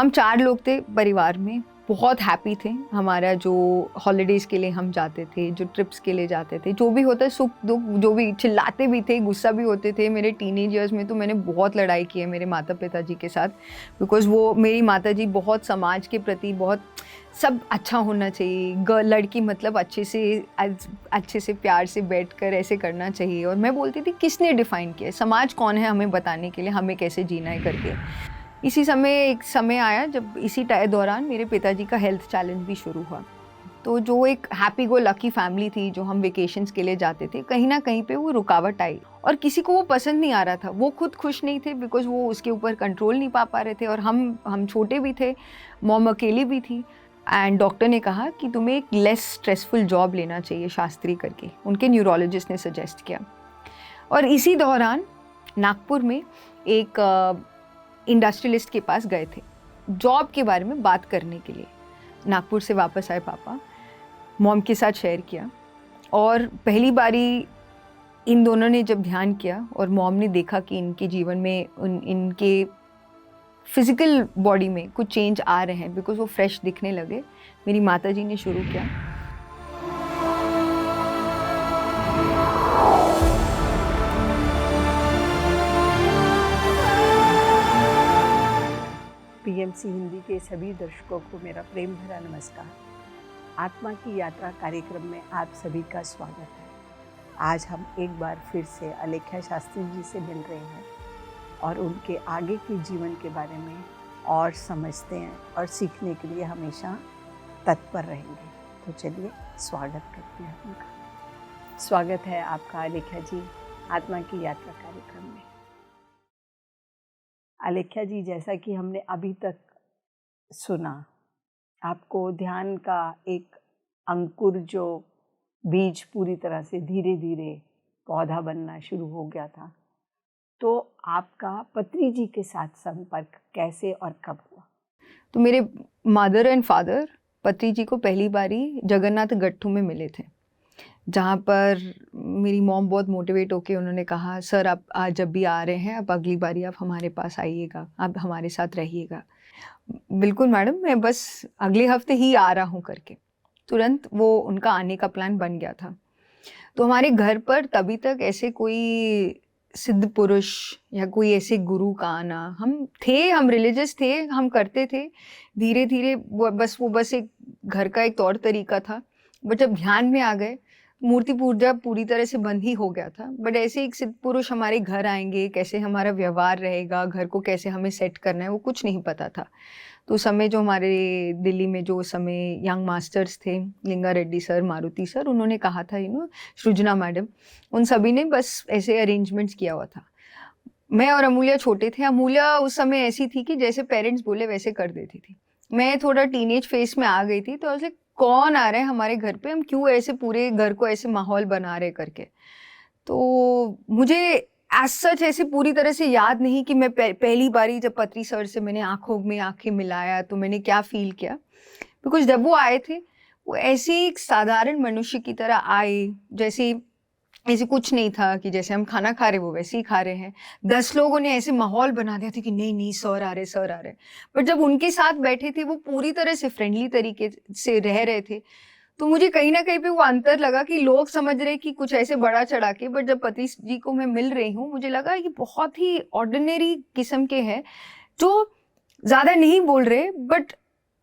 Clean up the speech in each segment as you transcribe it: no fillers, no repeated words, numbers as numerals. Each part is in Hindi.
हम 4 लोग थे परिवार में, बहुत हैप्पी थे। हमारा जो हॉलिडेज़ के लिए हम जाते थे, जो ट्रिप्स के लिए जाते थे, जो भी होता है सुख-दुख, जो भी चिल्लाते भी थे, गुस्सा भी होते थे। मेरे टीनेज ईयर्स में तो मैंने बहुत लड़ाई की है मेरे माता-पिता जी के साथ, बिकॉज़ वो मेरी माताजी बहुत समाज के प्रति बहुत सब अच्छा होना चाहिए, लड़की मतलब अच्छे से प्यार से बैठकर ऐसे करना चाहिए। और मैं बोलती थी किसने डिफ़ाइन किया है? समाज कौन है हमें बताने के लिए हमें कैसे जीना है करके। इसी समय एक समय आया जब इसी दौरान मेरे पिताजी का हेल्थ चैलेंज भी शुरू हुआ। तो जो एक हैप्पी गो लकी फैमिली थी, जो हम वेकेशंस के लिए जाते थे, कहीं न कहीं पे वो रुकावट आई और किसी को वो पसंद नहीं आ रहा था। वो खुद खुश नहीं थे बिकॉज़ वो उसके ऊपर कंट्रोल नहीं पा रहे थे और हम छोटे भी थे, मॉम अकेली भी थी। एंड डॉक्टर ने कहा कि तुम्हें एक लेस स्ट्रेसफुल जॉब लेना चाहिए शास्त्री करके, उनके न्यूरोलॉजिस्ट ने सजेस्ट किया। और इसी दौरान नागपुर में एक इंडस्ट्रियलिस्ट के पास गए थे, जॉब के बारे में बात करने के लिए। नागपुर से वापस आए पापा, मॉम के साथ शेयर किया और पहली बारी इन दोनों ने जब ध्यान किया और मॉम ने देखा कि इनके जीवन में इनके फिज़िकल बॉडी में कुछ चेंज आ रहे हैं बिकॉज़ वो फ्रेश दिखने लगे। मेरी माताजी ने शुरू किया। पीएमसी हिंदी के सभी दर्शकों को मेरा प्रेम भरा नमस्कार। आत्मा की यात्रा कार्यक्रम में आप सभी का स्वागत है। आज हम एक बार फिर से अलेख्या शास्त्री जी से मिल रहे हैं और उनके आगे के जीवन के बारे में और समझते हैं और सीखने के लिए हमेशा तत्पर रहेंगे। तो चलिए स्वागत करते हैं उनका। स्वागत है आपका अलेख्या जी आत्मा की यात्रा कार्यक्रम में। अलेख्या जी, जैसा कि हमने अभी तक सुना, आपको ध्यान का एक अंकुर जो बीज पूरी तरह से धीरे धीरे पौधा बनना शुरू हो गया था, तो आपका पत्री जी के साथ संपर्क कैसे और कब हुआ? तो मेरे मदर एंड फादर पत्री जी को पहली बारी जगन्नाथ गट्टू में मिले थे, जहाँ पर मेरी मॉम बहुत मोटिवेट होके उन्होंने कहा, सर आप आज जब भी आ रहे हैं आप अगली बारी आप हमारे पास आइएगा, आप हमारे साथ रहिएगा। बिल्कुल मैडम, मैं बस अगले हफ्ते ही आ रहा हूँ करके तुरंत वो उनका आने का प्लान बन गया था। तो हमारे घर पर तभी तक ऐसे कोई सिद्ध पुरुष या कोई ऐसे गुरु का आना, हम रिलीजियस थे, हम करते थे। धीरे धीरे वो बस एक घर का एक तौर तरीका था। बट जब ध्यान में आ गए, मूर्ति पूजा पूरी तरह से बंद ही हो गया था। बट ऐसे एक सिद्ध पुरुष हमारे घर आएंगे, कैसे हमारा व्यवहार रहेगा, घर को कैसे हमें सेट करना है, वो कुछ नहीं पता था। तो उस समय जो हमारे दिल्ली में जो उस समय यंग मास्टर्स थे, लिंगा रेड्डी सर, मारुति सर, उन्होंने कहा था सृजना मैडम, उन सभी ने बस ऐसे अरेंजमेंट्स किया हुआ था। मैं और अमूल्या छोटे थे। अमूल्या उस समय ऐसी थी कि जैसे पेरेंट्स बोले वैसे कर देती थी। मैं थोड़ा टीनेज फेस में आ गई थी, तो ऐसे कौन आ रहा है हमारे घर पे, हम क्यों ऐसे पूरे घर को ऐसे माहौल बना रहे करके। तो मुझे एज सच ऐसे पूरी तरह से याद नहीं कि मैं पहली बारी जब पत्री सर से मैंने आंखों में आंखें मिलाया तो मैंने क्या फील किया। बिकॉज जब वो आए थे, वो ऐसे एक साधारण मनुष्य की तरह आए, जैसे ऐसे कुछ नहीं था कि जैसे हम खाना खा रहे वो वैसे ही खा रहे हैं। 10 लोगों ने ऐसे माहौल बना दिया था कि नहीं नहीं सर आ रहे, सर आ रहे। बट जब उनके साथ बैठे थे, वो पूरी तरह से फ्रेंडली तरीके से रह रहे थे। तो मुझे कहीं ना कहीं पे वो अंतर लगा कि लोग समझ रहे कि कुछ ऐसे बड़ा चढ़ा के, बट जब पति जी को मैं मिल रही हूँ, मुझे लगा ये बहुत ही ऑर्डिनरी किस्म के हैं, जो ज्यादा नहीं बोल रहे बट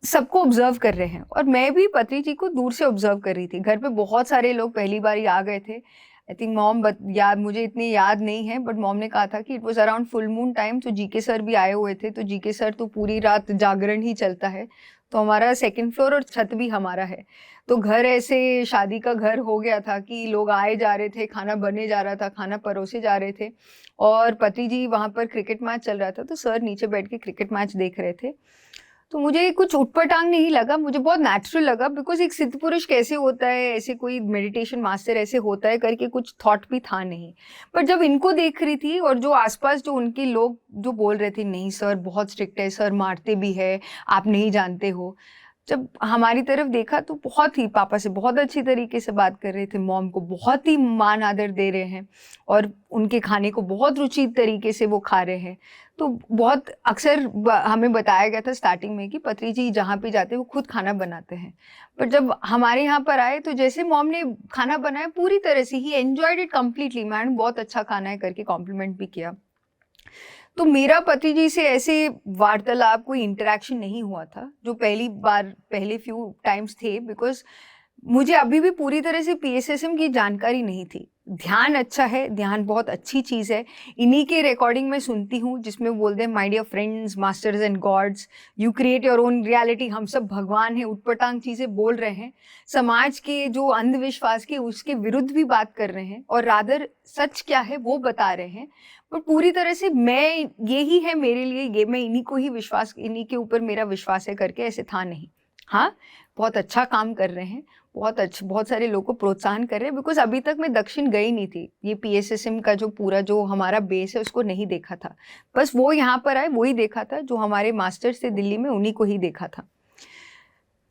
सबको ऑब्जर्व कर रहे हैं। और मैं भी पति जी को दूर से ऑब्जर्व कर रही थी। घर पे बहुत सारे लोग पहली बार ही आ गए थे। आई थिंक मॉम याद, मुझे इतनी याद नहीं है, बट मॉम ने कहा था कि it was around full moon time, तो जीके सर भी आए हुए थे। तो जीके सर तो पूरी रात जागरण ही चलता है। तो हमारा सेकंड फ्लोर और छत भी हमारा है, तो घर ऐसे शादी का घर हो गया था कि लोग आए जा रहे थे, खाना बने जा रहा था, खाना परोसे जा रहे थे। और पति जी वहाँ पर क्रिकेट मैच चल रहा था, तो सर नीचे बैठ के क्रिकेट मैच देख रहे थे। तो मुझे कुछ उटपटांग नहीं लगा, मुझे बहुत नेचुरल लगा। बिकॉज एक सिद्ध पुरुष कैसे होता है, ऐसे कोई मेडिटेशन मास्टर ऐसे होता है करके कुछ थॉट भी था नहीं। पर जब इनको देख रही थी और जो आसपास जो उनके लोग जो बोल रहे थे, नहीं सर बहुत स्ट्रिक्ट है, सर मारते भी है, आप नहीं जानते हो। जब हमारी तरफ देखा तो बहुत ही पापा से बहुत अच्छी तरीके से बात कर रहे थे, मॉम को बहुत ही मान आदर दे रहे हैं और उनके खाने को बहुत रुचि तरीके से वो खा रहे हैं। तो बहुत अक्सर हमें बताया गया था स्टार्टिंग में कि पत्री जी जहाँ पे जाते हैं वो खुद खाना बनाते हैं, पर जब हमारे यहाँ पर आए तो जैसे मॉम ने खाना बनाया पूरी तरह से ही एंजॉयड इट कम्प्लीटली। मैडम बहुत अच्छा खाना है करके कॉम्प्लीमेंट भी किया। तो मेरा पति जी से ऐसे वार्तालाप, कोई इंटरेक्शन नहीं हुआ था जो पहली बार पहले फ्यू टाइम्स थे, बिकॉज मुझे अभी भी पूरी तरह से पीएसएसएम की जानकारी नहीं थी। ध्यान अच्छा है, ध्यान बहुत अच्छी चीज़ है। इन्हीं के रिकॉर्डिंग में सुनती हूँ जिसमें बोलते हैं my dear friends, masters and gods, you create your own reality, हम सब भगवान हैं, उटपटांग चीज़ें बोल रहे हैं, समाज के जो अंधविश्वास के उसके विरुद्ध भी बात कर रहे हैं और रादर सच क्या है वो बता रहे हैं। पर पूरी तरह से मैं यही है मेरे लिए, ये मैं इन्हीं को ही विश्वास, इन्हीं के ऊपर मेरा विश्वास है करके ऐसे था नहीं। हाँ, बहुत अच्छा काम कर रहे हैं, बहुत सारे लोगों को प्रोत्साहन कर रहे हैं, बिकॉज अभी तक मैं दक्षिण गई नहीं थी। ये पीएसएसएम का जो पूरा जो हमारा बेस है उसको नहीं देखा था, बस वो यहाँ पर आए वही देखा था, जो हमारे मास्टर्स थे दिल्ली में उन्हीं को ही देखा था।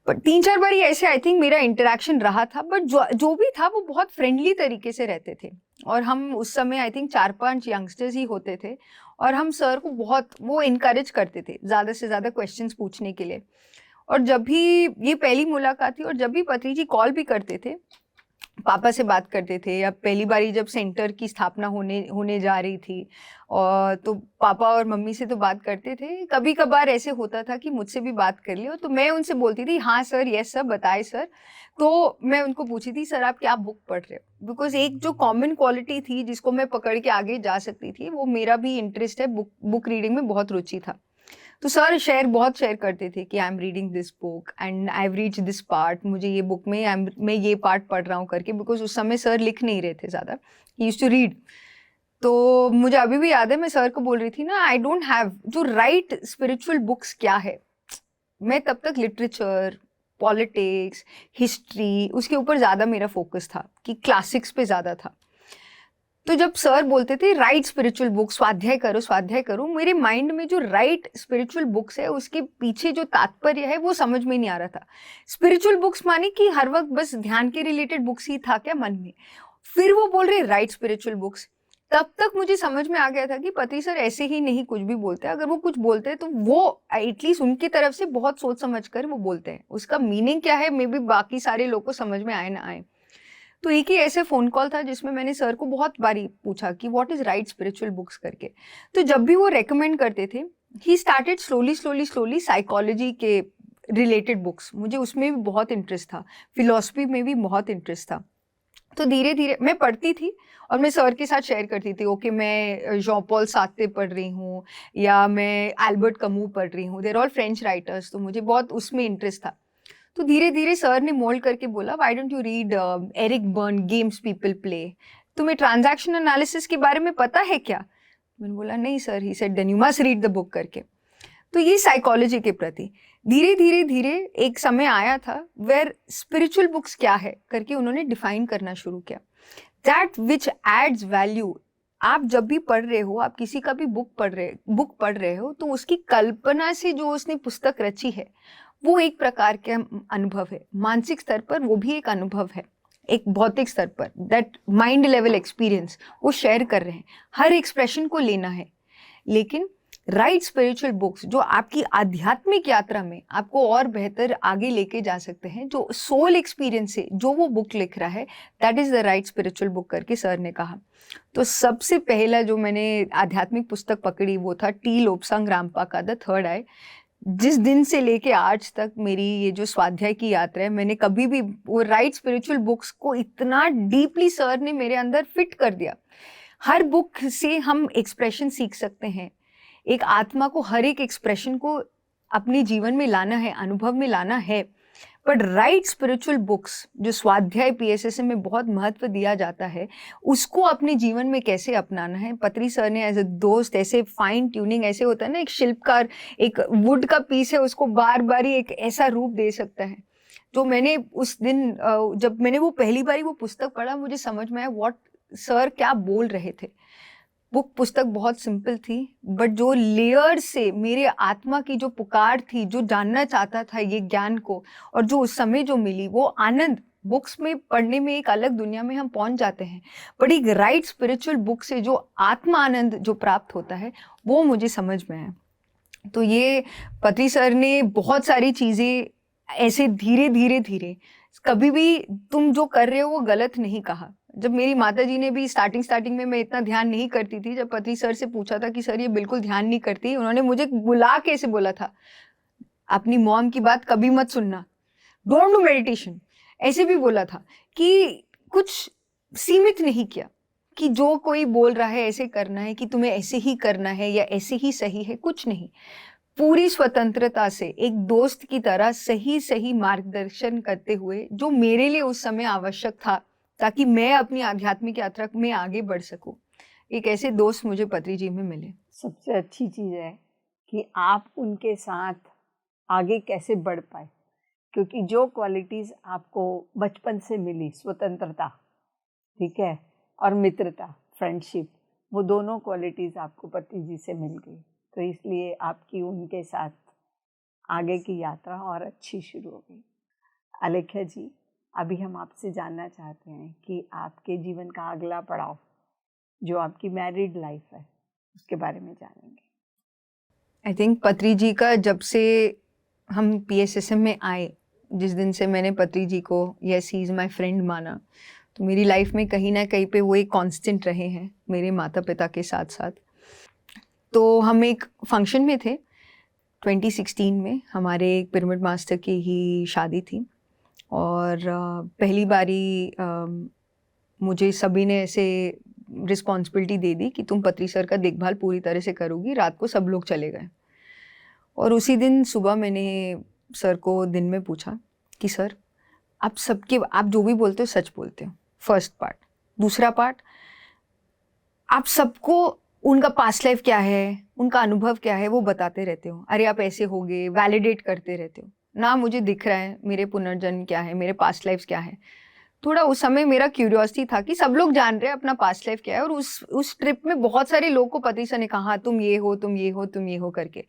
पर 3-4 बार ऐसे आई थिंक मेरा इंटरेक्शन रहा था, बट जो भी था वो बहुत फ्रेंडली तरीके से रहते थे। और हम उस समय आई थिंक 4-5 यंगस्टर्स ही होते थे और हम सर को बहुत वो इनकरेज करते थे ज़्यादा से ज़्यादा क्वेश्चंस पूछने के लिए। और जब भी ये पहली मुलाकात थी और जब भी पत्री जी कॉल भी करते थे, पापा से बात करते थे, या पहली बारी जब सेंटर की स्थापना होने जा रही थी और तो पापा और मम्मी से तो बात करते थे। कभी कभार ऐसे होता था कि मुझसे भी बात कर लियो, तो मैं उनसे बोलती थी हाँ सर, यस सर, बताए सर। तो मैं उनको पूछी थी सर आप क्या बुक पढ़ रहे हो, बिकॉज एक जो कॉमन क्वालिटी थी जिसको मैं पकड़ के आगे जा सकती थी, वो मेरा भी इंटरेस्ट है, बुक रीडिंग में बहुत रुचि था। तो सर बहुत शेयर करते थे कि I am reading this book and I have reached this part, मुझे ये बुक में मैं ये पार्ट पढ़ रहा हूँ करके, बिकॉज उस समय सर लिख नहीं रहे थे ज़्यादा, ही यूज्ड टू रीड। तो मुझे अभी भी याद है मैं सर को बोल रही थी ना, आई डोंट हैव जो राइट स्पिरिचुअल बुक्स क्या है। मैं तब तक लिटरेचर, पॉलिटिक्स, हिस्ट्री उसके ऊपर ज़्यादा मेरा फोकस था कि क्लासिक्स पे ज़्यादा था। तो जब सर बोलते थे राइट स्पिरिचुअल बुक, स्वाध्याय करो, मेरे माइंड में जो राइट स्पिरिचुअल बुक्स है उसके पीछे जो तात्पर्य है वो समझ में नहीं आ रहा था। स्पिरिचुअल बुक्स माने कि हर वक्त बस ध्यान के रिलेटेड बुक्स ही था क्या मन में। फिर वो बोल रहे राइट स्पिरिचुअल बुक्स, तब तक मुझे समझ में आ गया था कि पति सर ऐसे ही नहीं कुछ भी बोलते, अगर वो कुछ बोलते हैं तो वो एटलीस्ट उनकी तरफ से बहुत सोच समझ कर वो बोलते हैं। उसका मीनिंग क्या है मे बी बाकी सारे लोग को समझ में आए ना आए। तो एक ही ऐसे फ़ोन कॉल था जिसमें मैंने सर को बहुत बारी पूछा कि what is right spiritual books करके। तो जब भी वो रेकमेंड करते थे, ही स्टार्टेड स्लोली साइकोलॉजी के रिलेटेड बुक्स, मुझे उसमें भी बहुत इंटरेस्ट था, फिलॉसफी में भी बहुत इंटरेस्ट था। तो धीरे धीरे मैं पढ़ती थी और मैं सर के साथ शेयर करती थी, ओके मैं जॉन पॉल सार्त्रे पढ़ रही हूँ या मैं एल्बर्ट कमू पढ़ रही हूँ, देर ऑल फ्रेंच राइटर्स, तो मुझे बहुत उसमें इंटरेस्ट था। तो धीरे धीरे सर ने मोल्ड करके बोला why don't you read Eric Berne, Games People Play, तुम्हें ट्रांजैक्शन एनालिसिस के बारे में पता है क्या। मैंने बोला नहीं sir, he said then you must read the book करके। तो ये साइकोलॉजी के प्रति धीरे धीरे एक समय आया था वेयर स्पिरिचुअल बुक्स क्या है करके उन्होंने डिफाइन करना शुरू किया, दैट विच एड्स वैल्यू। आप जब भी पढ़ रहे हो, आप किसी का भी बुक पढ़ रहे हो, तो उसकी कल्पना से जो उसने पुस्तक रची है वो एक प्रकार के अनुभव है, मानसिक स्तर पर वो भी एक अनुभव है, एक भौतिक स्तर पर दैट माइंड लेवल एक्सपीरियंस वो शेयर कर रहे हैं, हर एक्सप्रेशन को लेना है। लेकिन राइट स्पिरिचुअल बुक्स जो आपकी आध्यात्मिक यात्रा में आपको और बेहतर आगे लेके जा सकते हैं, जो सोल एक्सपीरियंस से जो वो बुक लिख रहा है, that is the right spiritual book करके सर ने कहा। तो सबसे पहला जो मैंने आध्यात्मिक पुस्तक पकड़ी वो था टी लोब्सांग रामपा का द थर्ड आई। जिस दिन से लेके आज तक मेरी ये जो स्वाध्याय की यात्रा है, मैंने कभी भी वो राइट स्पिरिचुअल बुक्स को इतना डीपली सर ने मेरे अंदर फिट कर दिया। हर बुक से हम एक्सप्रेशन सीख सकते हैं, एक आत्मा को हर एक एक्सप्रेशन को अपने जीवन में लाना है, अनुभव में लाना है। बट राइट स्पिरिचुअल बुक्स जो स्वाध्याय पीएसएसएम में बहुत महत्व दिया जाता है, उसको अपने जीवन में कैसे अपनाना है, पत्री सर ने एज अ दोस्त ऐसे फाइन ट्यूनिंग, ऐसे होता है ना एक शिल्पकार एक वुड का पीस है उसको बार बार ही एक ऐसा रूप दे सकता है। तो मैंने उस दिन जब मैंने वो पहली बार वो पुस्तक पढ़ा, मुझे समझ में आया व्हाट सर क्या बोल रहे थे। बुक पुस्तक बहुत सिंपल थी, बट जो लेयर से मेरे आत्मा की जो पुकार थी, जो जानना चाहता था ये ज्ञान को, और जो उस समय जो मिली वो आनंद, बुक्स में पढ़ने में एक अलग दुनिया में हम पहुंच जाते हैं, बट एक राइट स्पिरिचुअल बुक से जो आत्मा आनंद जो प्राप्त होता है वो मुझे समझ में आया। तो ये पत्री सर ने बहुत सारी चीज़ें ऐसे धीरे धीरे धीरे, कभी भी तुम जो कर रहे हो वो गलत नहीं कहा। जब मेरी माता जी ने भी स्टार्टिंग में मैं इतना ध्यान नहीं करती थी, जब पत्री सर से पूछा था कि सर ये बिल्कुल ध्यान नहीं करती, उन्होंने मुझे बुला के ऐसे बोला था, अपनी मॉम की बात कभी मत सुनना, डोंट डू मेडिटेशन। ऐसे भी बोला था कि कुछ सीमित नहीं किया कि जो कोई बोल रहा है ऐसे करना है, कि तुम्हें ऐसे ही करना है या ऐसे ही सही है, कुछ नहीं। पूरी स्वतंत्रता से एक दोस्त की तरह सही सही मार्गदर्शन करते हुए, जो मेरे लिए उस समय आवश्यक था ताकि मैं अपनी आध्यात्मिक यात्रा में आगे बढ़ सकूं। एक ऐसे दोस्त मुझे पत्री जी में मिले। सबसे अच्छी चीज़ है कि आप उनके साथ आगे कैसे बढ़ पाए, क्योंकि जो क्वालिटीज़ आपको बचपन से मिली, स्वतंत्रता, ठीक है, और मित्रता, फ्रेंडशिप, वो दोनों क्वालिटीज़ आपको पति जी से मिल गई। तो इसलिए आपकी उनके साथ आगे की यात्रा और अच्छी शुरू हो गई। अलेख्या जी, अभी हम आपसे जानना चाहते हैं कि आपके जीवन का अगला पड़ाव, जो आपकी मैरिड लाइफ है, उसके बारे में जानेंगे। आई थिंक पत्री जी का जब से हम PSSM में आए, जिस दिन से मैंने पत्री जी को yes he is my friend माना, तो मेरी लाइफ में कहीं ना कहीं पे वो एक कांस्टेंट रहे हैं मेरे माता पिता के साथ साथ। तो हम एक फंक्शन में थे 2016 में, हमारे एक पिरामिड मास्टर की ही शादी थी, और पहली बारी मुझे सभी ने ऐसे रिस्पॉन्सिबिलिटी दे दी कि तुम पत्री सर का देखभाल पूरी तरह से करोगी। रात को सब लोग चले गए, और उसी दिन सुबह मैंने सर को दिन में पूछा कि सर आप जो भी बोलते हो सच बोलते हो, फर्स्ट पार्ट। दूसरा पार्ट, आप सबको उनका पास्ट लाइफ क्या है, उनका अनुभव क्या है वो बताते रहते हो, अरे आप ऐसे होगे, वैलिडेट करते रहते हो ना, मुझे दिख रहा है मेरे पुनर्जन्म क्या है, मेरे पास्ट लाइफ क्या है। थोड़ा उस समय मेरा क्यूरियोसिटी था कि सब लोग जान रहे हैं अपना पास्ट लाइफ क्या है, और उस ट्रिप में बहुत सारे लोग को पति सर ने कहा तुम ये हो, तुम ये हो, तुम ये हो करके।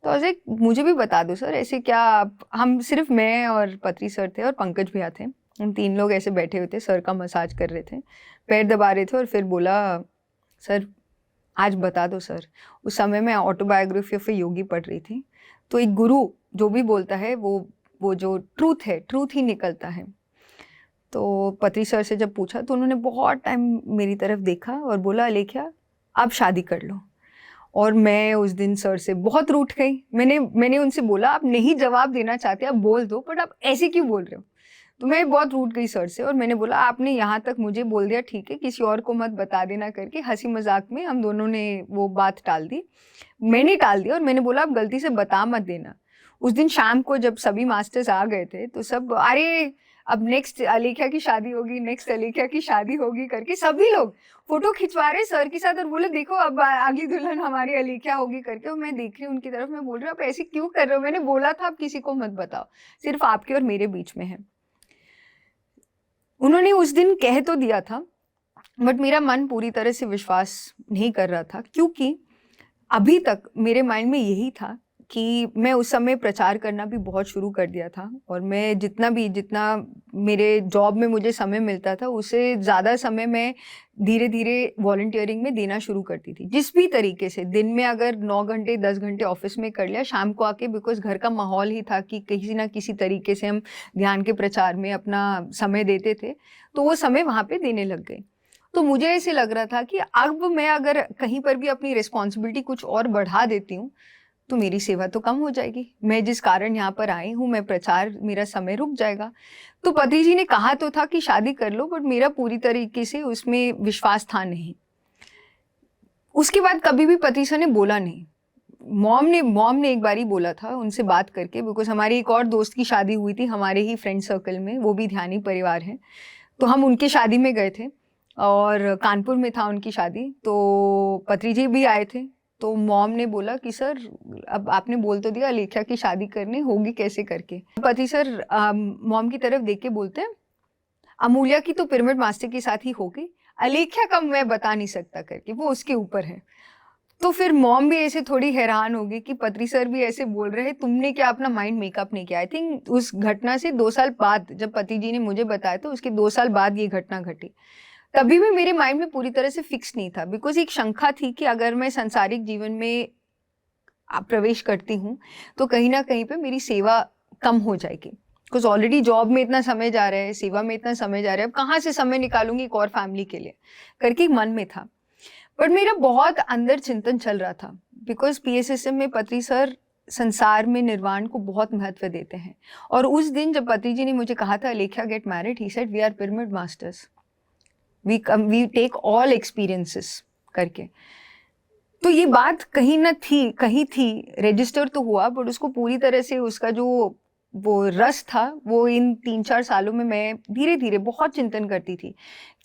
तो ऐसे मुझे भी बता दो सर, ऐसे क्या हम सिर्फ मैं और पत्री सर थे और पंकज भैया थे, हम 3 लोग ऐसे बैठे हुए थे, सर का मसाज कर रहे थे, पैर दबा रहे थे, और फिर बोला सर आज बता दो सर। उस समय मैं ऑटोबायोग्राफी ऑफ ए योगी पढ़ रही थी, तो एक गुरु जो भी बोलता है वो जो ट्रूथ है, ट्रूथ ही निकलता है। तो पत्री सर से जब पूछा तो उन्होंने बहुत टाइम मेरी तरफ देखा और बोला अलेख्या आप शादी कर लो। और मैं उस दिन सर से बहुत रूठ गई। मैंने उनसे बोला आप नहीं जवाब देना चाहते आप बोल दो, बट आप ऐसे क्यों बोल रहे हो। तो मैं बहुत रूठ गई सर से, और मैंने बोला आपने यहाँ तक मुझे बोल दिया, ठीक है किसी और को मत बता देना करके हंसी मजाक में हम दोनों ने वो बात टाल दी। मैंने टाल दिया और मैंने बोला आप गलती से बता मत देना। उस दिन शाम को जब सभी मास्टर्स आ गए थे तो सब अरे अब नेक्स्ट अलेख्या की शादी होगी, नेक्स्ट अलेख्या की शादी होगी करके सभी लोग फोटो खिंचवा रहे सर के साथ, और बोले देखो अब अगली दुल्हन हमारी अलेख्या होगी करके। और मैं देख रही हूँ उनकी तरफ, मैं बोल रही हूँ आप ऐसे क्यों कर रहे हो, मैंने बोला था आप किसी को मत बताओ, सिर्फ आपके और मेरे बीच में है। उन्होंने उस दिन कह तो दिया था, बट मेरा मन पूरी तरह से विश्वास नहीं कर रहा था, क्योंकि अभी तक मेरे माइंड में यही था कि मैं उस समय प्रचार करना भी बहुत शुरू कर दिया था, और मैं जितना मेरे जॉब में मुझे समय मिलता था उससे ज़्यादा समय मैं धीरे धीरे वॉलंटियरिंग में देना शुरू करती थी। जिस भी तरीके से दिन में अगर 9 घंटे 10 घंटे ऑफिस में कर लिया, शाम को आके बिकॉज घर का माहौल ही था कि किसी ना किसी तरीके से हम ध्यान के प्रचार में अपना समय देते थे, तो वो समय वहाँ पे देने लग गए। तो मुझे ऐसे लग रहा था कि अब मैं अगर कहीं पर भी अपनी रिस्पॉन्सिबिलिटी कुछ और बढ़ा देती हूँ तो मेरी सेवा तो कम हो जाएगी, मैं जिस कारण यहाँ पर आई हूँ, मैं प्रचार, मेरा समय रुक जाएगा। तो पति जी ने कहा तो था कि शादी कर लो, बट मेरा पूरी तरीके से उसमें विश्वास था नहीं। उसके बाद कभी भी पति सर ने बोला नहीं। मॉम ने एक बार ही बोला था उनसे बात करके, बिकॉज हमारी एक और दोस्त की शादी हुई थी हमारे ही फ्रेंड सर्कल में, वो भी ध्यानी परिवार है, तो हम उनके शादी में गए थे और कानपुर में था उनकी शादी, तो पत्री जी भी आए थे। तो मॉम ने बोला कि सर अब आपने बोल तो दिया अलेख्या की शादी करनी होगी कैसे करके। पति सर मॉम की तरफ देख के बोलते हैं अमूल्या की तो पिरामिड मास्टर के साथ ही होगी, अलेख्या का मैं बता नहीं सकता करके, वो उसके ऊपर है। तो फिर मॉम भी ऐसे थोड़ी हैरान होगी कि पत्री सर भी ऐसे बोल रहे हैं, तुमने क्या अपना माइंड मेकअप नहीं किया? आई थिंक उस घटना से 2 साल बाद जब पति जी ने मुझे बताया, तो उसके 2 साल बाद ये घटना घटी। तभी भी मेरे माइंड में पूरी तरह से फिक्स नहीं था, बिकॉज एक शंका थी कि अगर मैं सांसारिक जीवन में प्रवेश करती हूँ तो कहीं ना कहीं पे मेरी सेवा कम हो जाएगी, बिकॉज ऑलरेडी जॉब में इतना समय जा रहा है, सेवा में इतना समय जा रहा है, अब कहाँ से समय निकालूंगी एक और फैमिली के लिए करके मन में था। बट मेरा बहुत अंदर चिंतन चल रहा था, बिकॉज पीएसएसएम में पत्री सर संसार में निर्वाण को बहुत महत्व देते हैं। और उस दिन जब पति जी ने मुझे कहा था Alekhya get married, he said we are pyramid masters, we take all experiences करके। तो ये बात कहीं थी, रजिस्टर तो हुआ, बट उसको पूरी तरह से उसका जो वो रस था, वो इन 3-4 सालों में मैं धीरे धीरे बहुत चिंतन करती थी।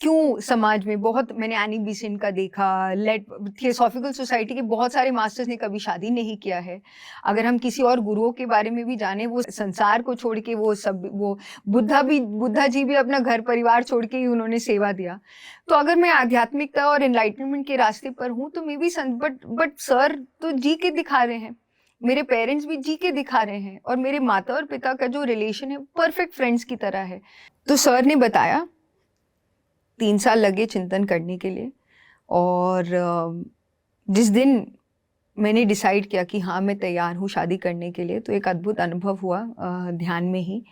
क्यों समाज में बहुत, मैंने एनी बेसेंट का देखा, लेट थियोसॉफिकल सोसाइटी के बहुत सारे मास्टर्स ने कभी शादी नहीं किया है। अगर हम किसी और गुरुओं के बारे में भी जाने, वो संसार को छोड़ के वो सब, वो बुद्धा जी भी अपना घर परिवार छोड़ के ही उन्होंने सेवा दिया। तो अगर मैं आध्यात्मिकता और एनलाइटनमेंट के रास्ते पर हूँ तो मे बी बट सर तो जी के दिखा रहे हैं, मेरे पेरेंट्स भी जी के दिखा रहे हैं, और मेरे माता और पिता का जो रिलेशन है परफेक्ट फ्रेंड्स की तरह है। तो सर ने बताया, 3 साल लगे चिंतन करने के लिए, और जिस दिन मैंने डिसाइड किया कि हाँ मैं तैयार हूँ शादी करने के लिए, तो एक अद्भुत अनुभव हुआ ध्यान में ही,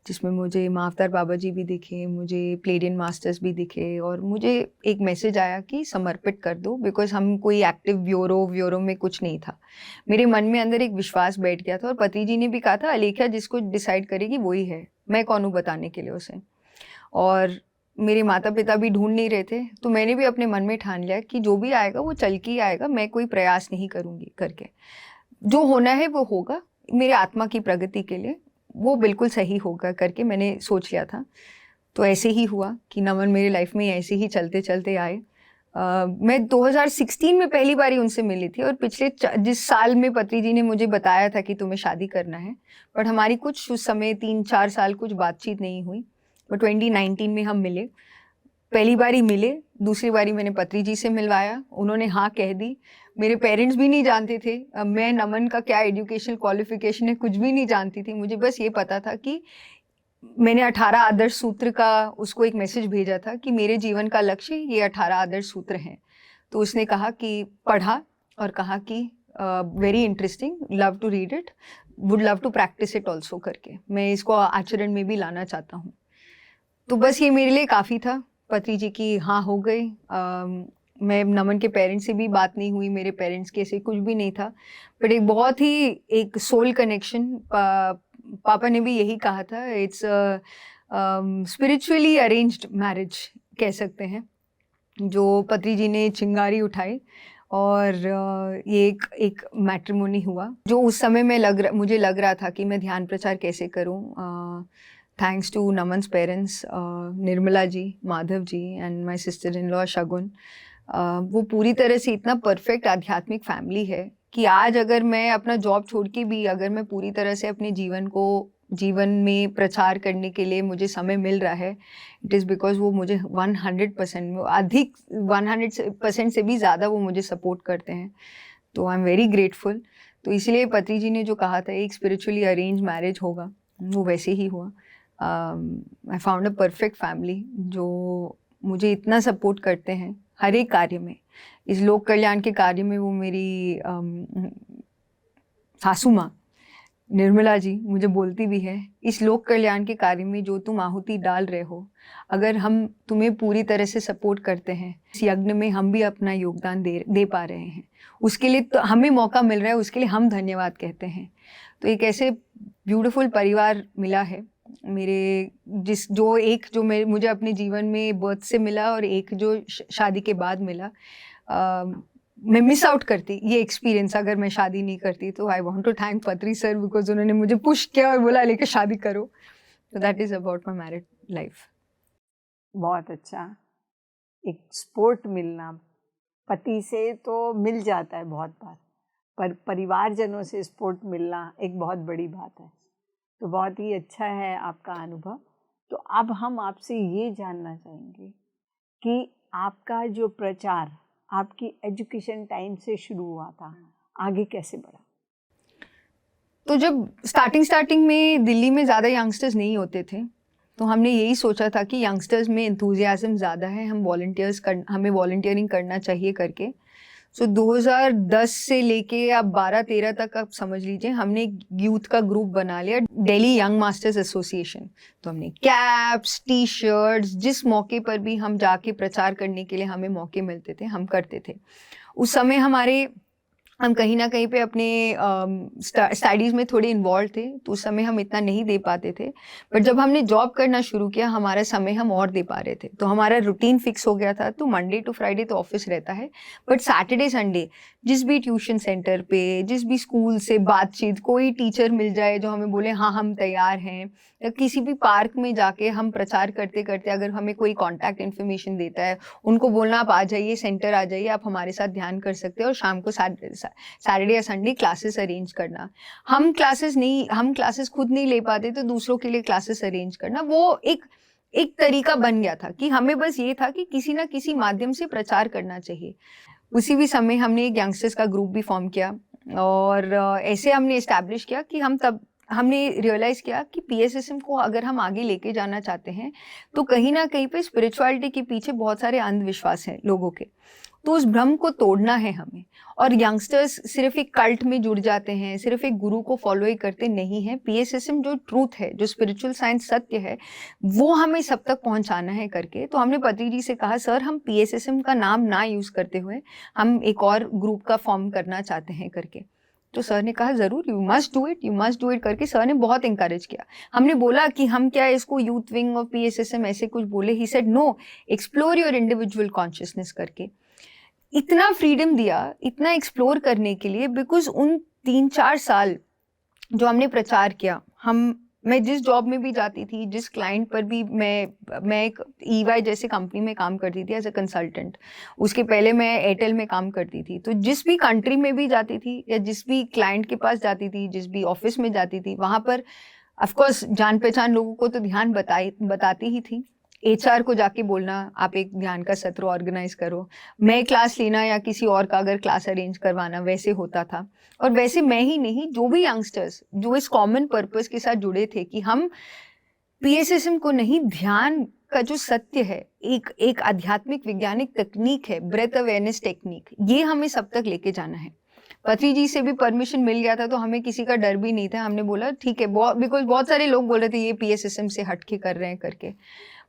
जिसमें मुझे मावतार बाबा जी भी दिखे, मुझे प्लेडियन मास्टर्स भी दिखे, और मुझे एक मैसेज आया कि समर्पित कर दो, बिकॉज हम कोई एक्टिव ब्यूरो में कुछ नहीं था। मेरे मन में अंदर एक विश्वास बैठ गया था, और पति जी ने भी कहा था अलेख्या जिसको डिसाइड करेगी वही है, मैं कौन हूँ बताने के लिए उसे। और मेरे माता पिता भी ढूंढ नहीं रहे थे, तो मैंने भी अपने मन में ठान लिया कि जो भी आएगा वो चल के ही आएगा, मैं कोई प्रयास नहीं करूँगी करके, जो होना है वो होगा मेरे आत्मा की प्रगति के लिए, वो बिल्कुल सही होगा करके मैंने सोच लिया था। तो ऐसे ही हुआ कि नमन मेरी लाइफ में ऐसे ही चलते चलते आए। मैं 2016 में पहली बारी उनसे मिली थी, और पिछले जिस साल में पत्री जी ने मुझे बताया था कि तुम्हें शादी करना है, बट हमारी कुछ उस समय 3-4 साल कुछ बातचीत नहीं हुई। बट 2019 में हम मिले, पहली बारी मिले, दूसरी बारी मैंने पत्री जी से मिलवाया, उन्होंने हाँ कह दी। मेरे पेरेंट्स भी नहीं जानते थे मैं नमन का क्या एजुकेशनल क्वालिफिकेशन है, कुछ भी नहीं जानती थी। मुझे बस ये पता था कि मैंने 18 आदर्श सूत्र का उसको एक मैसेज भेजा था कि मेरे जीवन का लक्ष्य ये 18 आदर्श सूत्र हैं। तो उसने कहा कि पढ़ा और कहा कि very interesting, love to read it, would love to practise it also करके, मैं इसको आचरण में भी लाना चाहता हूँ। तो बस ये मेरे लिए काफ़ी था। पति जी की हाँ हो गई। मैं नमन के पेरेंट्स से भी बात नहीं हुई, मेरे पेरेंट्स के से कुछ भी नहीं था, बट एक बहुत ही एक सोल कनेक्शन, पापा ने भी यही कहा था, इट्स स्पिरिचुअली अरेंज्ड मैरिज कह सकते हैं, जो पत्री जी ने चिंगारी उठाई, और ये एक मैट्रिमोनी हुआ, जो उस समय में मुझे लग रहा था कि मैं ध्यान प्रचार कैसे करूं। Thanks to Naman's parents, Nirmala ji, Madhav ji, and my sister in law Shagun, वो पूरी तरह से इतना परफेक्ट आध्यात्मिक फैमिली है कि आज अगर मैं अपना जॉब छोड़ के भी अगर मैं पूरी तरह से अपने जीवन में प्रचार करने के लिए मुझे समय मिल रहा है, इट इज़ बिकॉज वो मुझे 100% में अधिक 100% से भी ज़्यादा वो मुझे सपोर्ट करते हैं। तो आई एम वेरी ग्रेटफुल। तो इसलिए पत्री जी ने जो कहा था एक स्पिरिचुअली अरेंज मैरिज होगा, वो वैसे ही हुआ। I found a perfect family जो मुझे इतना सपोर्ट करते हैं हर एक कार्य में। इस लोक कल्याण के कार्य में वो मेरी सासू माँ निर्मला जी मुझे बोलती भी है, इस लोक कल्याण के कार्य में जो तुम आहुति डाल रहे हो, अगर हम तुम्हें पूरी तरह से सपोर्ट करते हैं, इस यज्ञ में हम भी अपना योगदान दे पा रहे हैं, उसके लिए तो हमें मौका मिल रहा है, उसके लिए हम धन्यवाद कहते हैं। तो एक ऐसे ब्यूटीफुल परिवार मिला है मेरे, जो मुझे अपने जीवन में बर्थ से मिला, और एक जो शादी के बाद मिला। मैं मिस आउट करती ये एक्सपीरियंस अगर मैं शादी नहीं करती। तो आई वांट टू थैंक पत्री सर, बिकॉज उन्होंने मुझे पुश किया और बोला लेके शादी करो। तो that is about my married life. बहुत अच्छा। एक सपोर्ट मिलना पति से तो मिल जाता है बहुत बार, पर परिवारजनों से सपोर्ट मिलना एक बहुत बड़ी बात है। तो बहुत ही अच्छा है आपका अनुभव। तो अब हम आपसे ये जानना चाहेंगे कि आपका जो प्रचार आपकी एजुकेशन टाइम से शुरू हुआ था, आगे कैसे बढ़ा? तो जब स्टार्टिंग में दिल्ली में ज़्यादा यंगस्टर्स नहीं होते थे, तो हमने यही सोचा था कि यंगस्टर्स में एंथुजियाज्म ज़्यादा है, हमें वॉलंटियरिंग करना चाहिए करके। सो 2010 से लेके अब 12-13 तक आप समझ लीजिए, हमने एक यूथ का ग्रुप बना लिया, दिल्ली यंग मास्टर्स एसोसिएशन। तो हमने कैप्स, टी शर्ट्स, जिस मौके पर भी हम जाके प्रचार करने के लिए हमें मौके मिलते थे, हम करते थे। उस समय हम कहीं ना कहीं पे अपने स्टडीज़ में थोड़े इन्वॉल्व थे, तो उस समय हम इतना नहीं दे पाते थे। बट जब हमने जॉब करना शुरू किया, हमारा समय हम और दे पा रहे थे, तो हमारा रूटीन फिक्स हो गया था। तो मंडे टू फ्राइडे तो ऑफिस रहता है, बट सैटरडे संडे जिस भी ट्यूशन सेंटर पे, जिस भी स्कूल से बातचीत, कोई टीचर मिल जाए जो हमें बोले हाँ हम तैयार हैं, या किसी भी पार्क में जाके हम प्रचार करते करते अगर हमें कोई कॉन्टैक्ट इन्फॉर्मेशन देता है, उनको बोलना आप आ जाइए, सेंटर आ जाइए, आप हमारे साथ ध्यान कर सकते हैं, और शाम को सैटरडे या संडे क्लासेस अरेंज करना। हम क्लासेस खुद नहीं ले पाते, तो दूसरों के लिए क्लासेस अरेंज करना, वो एक तरीका बन गया था कि हमें बस ये था कि किसी ना किसी माध्यम से प्रचार करना चाहिए। उसी भी समय हमने एक यंगस्टर्स का ग्रुप भी फॉर्म किया, और ऐसे हमने इस्टेब्लिश किया कि हमने रियलाइज किया कि पीएसएसएम को अगर हम आगे लेके जाना चाहते हैं, तो कहीं ना कहीं पे स्पिरिचुअलिटी के पीछे बहुत सारे अंधविश्वास हैं लोगों के, तो उस भ्रम को तोड़ना है हमें। और यंगस्टर्स सिर्फ एक कल्ट में जुड़ जाते हैं, सिर्फ एक गुरु को फॉलो ही करते नहीं हैं। पीएसएसएम जो ट्रूथ है, जो स्पिरिचुअल साइंस सत्य है, वो हमें सब तक पहुंचाना है करके। तो हमने पति जी से कहा, सर हम पीएसएसएम का नाम ना यूज करते हुए हम एक और ग्रुप का फॉर्म करना चाहते हैं करके। तो सर ने कहा जरूर, यू मस्ट डू इट करके सर ने बहुत इंकरेज किया। हमने बोला कि हम क्या इसको यूथ विंग और पीएसएसएम ऐसे कुछ बोले, he said no, explore your individual consciousness करके। इतना फ्रीडम दिया, इतना एक्सप्लोर करने के लिए, बिकॉज उन 3-4 साल जो हमने प्रचार किया, मैं जिस जॉब में भी जाती थी, जिस क्लाइंट पर भी मैं एक EY जैसे कंपनी में काम करती थी एज अ कंसल्टेंट। उसके पहले मैं एयरटेल में काम करती थी। तो जिस भी कंट्री में भी जाती थी, या जिस भी क्लाइंट के पास जाती थी, जिस भी ऑफिस में जाती थी, वहाँ पर ऑफकोर्स जान पहचान लोगों को तो ध्यान बताती ही थी। HR को जाके बोलना, आप एक ध्यान का सत्र ऑर्गेनाइज करो, मैं क्लास लेना या किसी और का अगर क्लास अरेंज करवाना, वैसे होता था। और वैसे मैं ही नहीं, जो भी यंगस्टर्स जो इस कॉमन पर्पस के साथ जुड़े थे कि हम पीएसएसएम को नहीं, ध्यान का जो सत्य है, एक आध्यात्मिक वैज्ञानिक तकनीक है, ब्रेथ अवेयरनेस टेक्निक, ये हमें सब तक लेके जाना है। पति जी से भी परमिशन मिल गया था, तो हमें किसी का डर भी नहीं था। हमने बोला ठीक है, बिकॉज बहुत सारे लोग बोल रहे थे ये पीएसएसएम से हटके कर रहे हैं करके।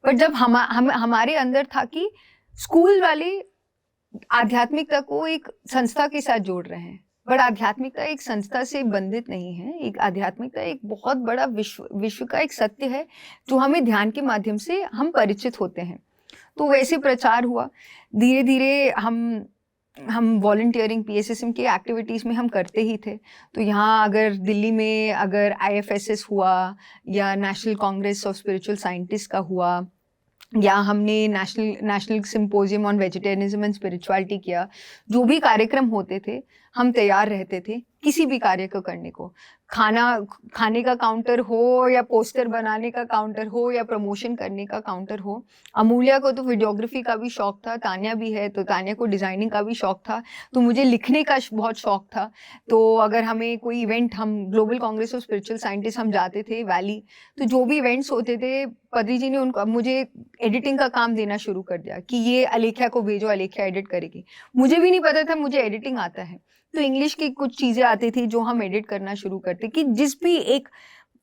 पर जब हमारे अंदर था कि स्कूल वाले आध्यात्मिकता को एक संस्था के साथ जोड़ रहे हैं, बट आध्यात्मिकता एक संस्था से बंधित नहीं है। एक आध्यात्मिकता एक बहुत बड़ा विश्व का एक सत्य है, जो हमें ध्यान के माध्यम से हम परिचित होते हैं। तो वैसे प्रचार हुआ, धीरे धीरे हम वॉलंटियरिंग पीएसएसएम की एक्टिविटीज़ में हम करते ही थे। तो यहाँ अगर दिल्ली में अगर IFSS हुआ, या national Congress of spiritual scientist का हुआ, या हमने national symposium on vegetarianism and spirituality किया, जो भी कार्यक्रम होते थे हम तैयार रहते थे किसी भी कार्य को करने को। खाने का काउंटर हो, या पोस्टर बनाने का काउंटर हो, या प्रमोशन करने का काउंटर हो। अमूल्या को तो वीडियोग्राफी का भी शौक था, तान्या भी है तो तान्या को डिज़ाइनिंग का भी शौक था, तो मुझे लिखने का बहुत शौक था। तो अगर हमें कोई इवेंट, हम global Congress of spiritual scientist हम जाते थे वैली, तो जो भी इवेंट्स होते थे, पति जी ने मुझे एडिटिंग का काम देना शुरू कर दिया कि ये अलेख्या को भेजो, अलेख्या एडिट करेगी। मुझे भी नहीं पता था मुझे एडिटिंग आता है, तो इंग्लिश की कुछ चीज़ें आती थी जो हम एडिट करना शुरू करते, कि जिस भी एक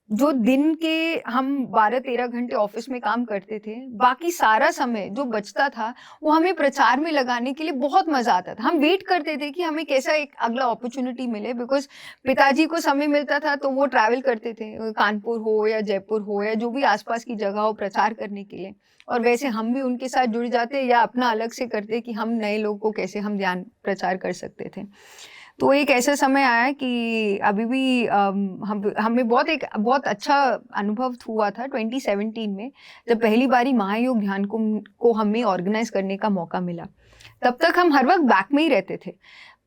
जो दिन के हम 12-13 घंटे ऑफिस में काम करते थे, बाकी सारा समय जो बचता था वो हमें प्रचार में लगाने के लिए बहुत मजा आता था। हम वेट करते थे कि हमें कैसा एक अगला अपॉर्चुनिटी मिले, बिकॉज पिताजी को समय मिलता था तो वो ट्रैवल करते थे, कानपुर हो या जयपुर हो या जो भी आसपास की जगह हो, प्रचार करने के लिए। और वैसे हम भी उनके साथ जुड़ जाते या अपना अलग से करते कि हम नए लोगों को कैसे हम ध्यान प्रचार कर सकते थे। तो एक ऐसा समय आया कि अभी भी हमें बहुत अच्छा अनुभव हुआ था 2017 में, जब पहली बारी महायोग ध्यान को हमें ऑर्गेनाइज करने का मौका मिला। तब तक हम हर वक्त बैक में ही रहते थे,